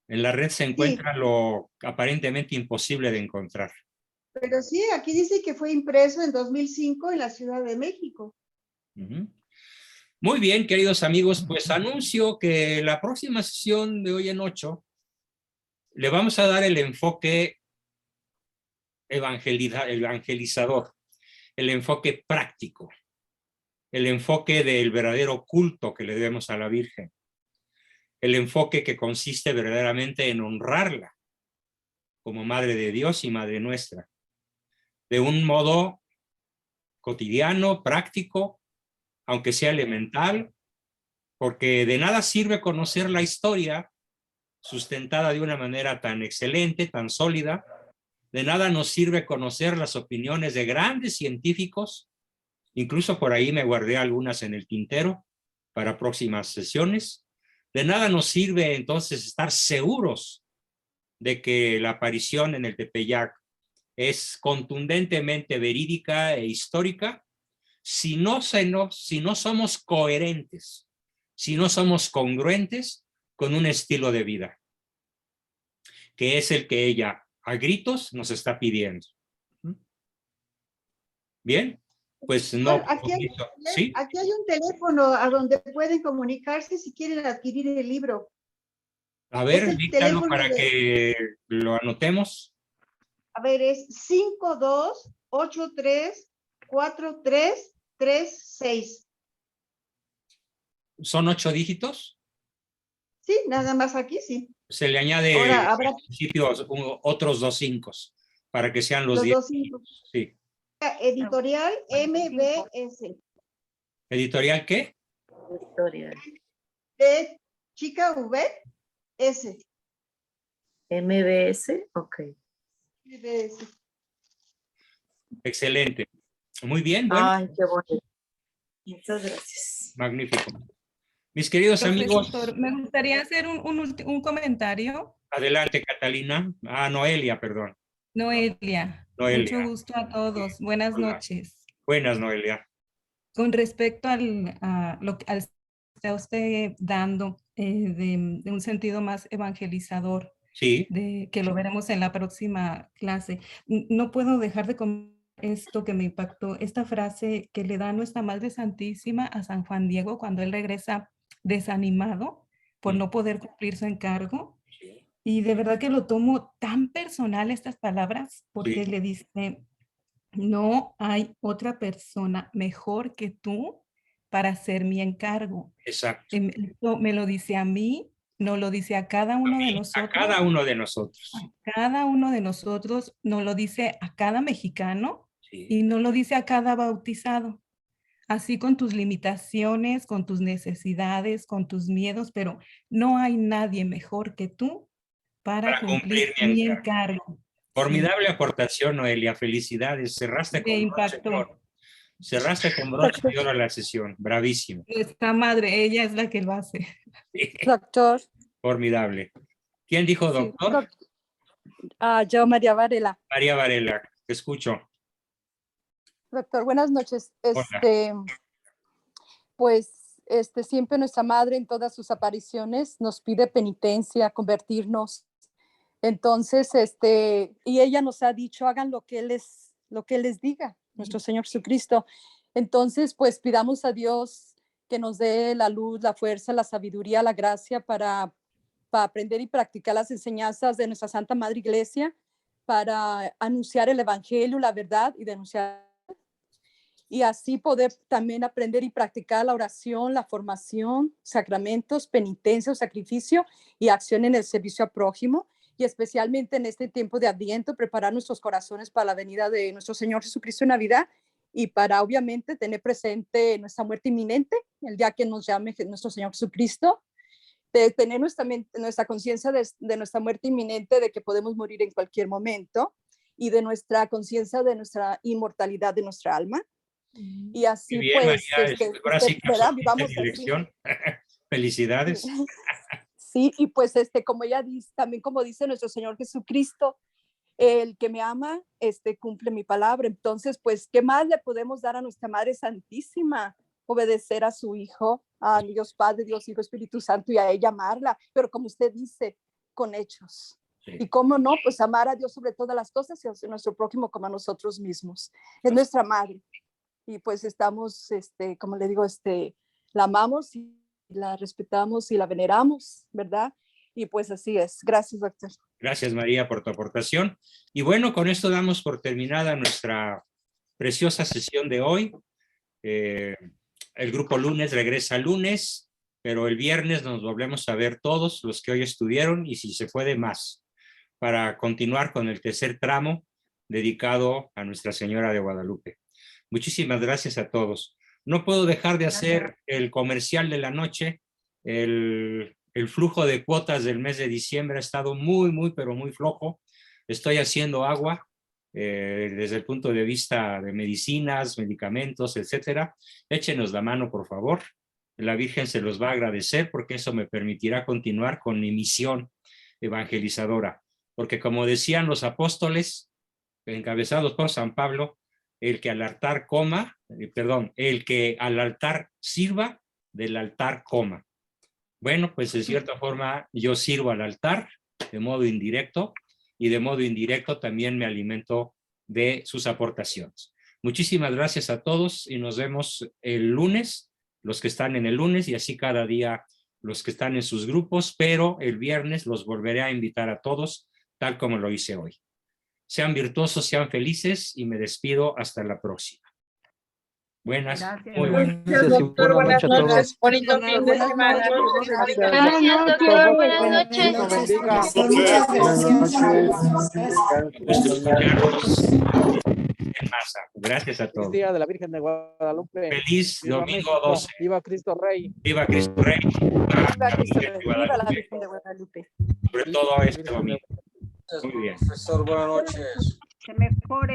Speaker 1: En la red se encuentra lo aparentemente imposible de encontrar.
Speaker 9: Pero sí, aquí dice que fue impreso en 2005 en la Ciudad de México.
Speaker 1: Ujú. Muy bien, queridos amigos, pues anuncio que la próxima sesión de hoy en 8 le vamos a dar el enfoque evangelizador, el enfoque práctico, el enfoque del verdadero culto que le debemos a la Virgen, el enfoque que consiste verdaderamente en honrarla como Madre de Dios y Madre nuestra, de un modo cotidiano, práctico, aunque sea elemental, porque de nada sirve conocer la historia sustentada de una manera tan excelente, tan sólida. De nada nos sirve conocer las opiniones de grandes científicos, incluso por ahí me guardé algunas en el tintero para próximas sesiones. De nada nos sirve entonces estar seguros de que la aparición en el Tepeyac es contundentemente verídica e histórica si no somos coherentes, si no somos congruentes con un estilo de vida, que es el que ella a gritos nos está pidiendo. Bien, pues no. ¿Sí?
Speaker 9: Aquí hay un teléfono a donde pueden comunicarse si quieren adquirir el libro.
Speaker 1: A ver,
Speaker 9: Es el
Speaker 1: díctalo
Speaker 9: teléfono
Speaker 1: para que lo anotemos.
Speaker 9: A ver, es 52834336.
Speaker 1: ¿Son 8 dígitos?
Speaker 9: Sí, nada más aquí, sí.
Speaker 1: Se le añade
Speaker 9: Ahora habrá
Speaker 1: al principio otros 2 5 para que sean los
Speaker 9: los
Speaker 1: 10
Speaker 9: dos cinco.
Speaker 1: Sí.
Speaker 9: Editorial MBS.
Speaker 1: ¿Editorial qué?
Speaker 10: Editorial.
Speaker 9: De chica V, S.
Speaker 10: MBS, ok.
Speaker 9: MBS.
Speaker 1: Excelente. Muy bien, bueno.
Speaker 10: Ay, qué bonito. Muchas gracias.
Speaker 1: Magnífico. Mis queridos amigos.
Speaker 12: Profesor, me gustaría hacer un comentario.
Speaker 1: Adelante, Catalina. Noelia, perdón.
Speaker 12: Noelia.
Speaker 1: Noelia.
Speaker 12: Mucho gusto a todos. Buenas noches.
Speaker 1: Buenas, Noelia.
Speaker 12: Con respecto a lo que está usted dando de un sentido más evangelizador,
Speaker 1: sí,
Speaker 12: que lo veremos en la próxima clase, no puedo dejar de comentar esto que me impactó, esta frase que le da nuestra Madre Santísima a San Juan Diego cuando él regresa desanimado por no poder cumplir su encargo. Y de verdad que lo tomo tan personal estas palabras, porque le dice, no hay otra persona mejor que tú para hacer mi encargo.
Speaker 1: Exacto.
Speaker 12: Me lo dice a mí, nos lo dice a cada uno de nosotros.
Speaker 1: A cada uno de nosotros.
Speaker 12: A cada uno de nosotros, nos lo dice a cada mexicano y nos lo dice a cada bautizado. Así con tus limitaciones, con tus necesidades, con tus miedos, pero no hay nadie mejor que tú para cumplir mi encargo.
Speaker 1: Formidable aportación, Noelia. Felicidades. Cerraste con broche de oro. Cerraste con broche de oro la sesión. Bravísimo.
Speaker 12: Nuestra madre, ella es la que lo hace.
Speaker 13: Doctor.
Speaker 1: Formidable. ¿Quién dijo doctor?
Speaker 13: Yo, María Varela.
Speaker 1: María Varela, te escucho.
Speaker 13: Doctor, buenas noches. Siempre nuestra madre en todas sus apariciones nos pide penitencia, convertirnos. Entonces, y ella nos ha dicho, hagan lo que él les diga, nuestro Señor Jesucristo. Entonces, pues pidamos a Dios que nos dé la luz, la fuerza, la sabiduría, la gracia para aprender y practicar las enseñanzas de nuestra Santa Madre Iglesia, para anunciar el Evangelio, la verdad y denunciar. Y así poder también aprender y practicar la oración, la formación, sacramentos, penitencia o sacrificio y acción en el servicio al prójimo. Y especialmente en este tiempo de Adviento, preparar nuestros corazones para la venida de nuestro Señor Jesucristo en Navidad y para obviamente tener presente nuestra muerte inminente, el día que nos llame nuestro Señor Jesucristo, de tener nuestra conciencia de nuestra muerte inminente, de que podemos morir en cualquier momento, y de nuestra conciencia de nuestra inmortalidad de nuestra alma. Y así
Speaker 1: Muy bien,
Speaker 13: pues,
Speaker 1: María, ahora sí que
Speaker 13: ¿verdad?
Speaker 1: absolviste
Speaker 13: Vivamos
Speaker 1: mi
Speaker 13: así.
Speaker 1: lección. Felicidades.
Speaker 13: Sí, y pues como ella dice, también como dice nuestro Señor Jesucristo, el que me ama, cumple mi palabra. Entonces, pues, ¿qué más le podemos dar a nuestra Madre Santísima? Obedecer a su Hijo, a Dios Padre, Dios Hijo, Espíritu Santo, y a ella amarla, pero como usted dice, con hechos. Sí. Y cómo no, pues amar a Dios sobre todas las cosas y a nuestro prójimo como a nosotros mismos. Es nuestra Madre. Y pues estamos, como le digo, la amamos y la respetamos y la veneramos, ¿verdad? Y pues así es. Gracias, doctor.
Speaker 1: Gracias, María, por tu aportación. Y bueno, con esto damos por terminada nuestra preciosa sesión de hoy. El grupo lunes regresa lunes, pero el viernes nos volvemos a ver todos los que hoy estuvieron y si se puede más, para continuar con el tercer tramo dedicado a Nuestra Señora de Guadalupe. Muchísimas gracias a todos. No puedo dejar de hacer el comercial de la noche. El flujo de cuotas del mes de diciembre ha estado muy, pero muy flojo. Estoy haciendo agua desde el punto de vista de medicinas, medicamentos, etcétera. Échenos la mano, por favor. La Virgen se los va a agradecer porque eso me permitirá continuar con mi misión evangelizadora. Porque como decían los apóstoles, encabezados por San Pablo, el que al altar el que al altar sirva, del altar coma. Bueno, pues de cierta forma yo sirvo al altar de modo indirecto y de modo indirecto también me alimento de sus aportaciones. Muchísimas gracias a todos y nos vemos el lunes, los que están en el lunes y así cada día los que están en sus grupos, pero el viernes los volveré a invitar a todos tal como lo hice hoy. Sean virtuosos, sean felices y me despido hasta la próxima. Buenas.
Speaker 4: Gracias.
Speaker 1: Muy buenas.
Speaker 5: Gracias, doctor. Buenas noches. Bonito fin de semana.
Speaker 7: Gracias, doctor. Buenas noches.
Speaker 1: En masa. Gracias a todos.
Speaker 14: Día de la Virgen de Guadalupe.
Speaker 1: Feliz
Speaker 14: Viva
Speaker 1: domingo
Speaker 14: México.
Speaker 1: 12.
Speaker 14: Viva Cristo Rey.
Speaker 1: Viva Cristo Rey.
Speaker 13: Viva la Virgen de Guadalupe.
Speaker 1: Sobre todo este domingo. Muy bien.
Speaker 15: Profesor, buenas noches.
Speaker 4: Que mejore.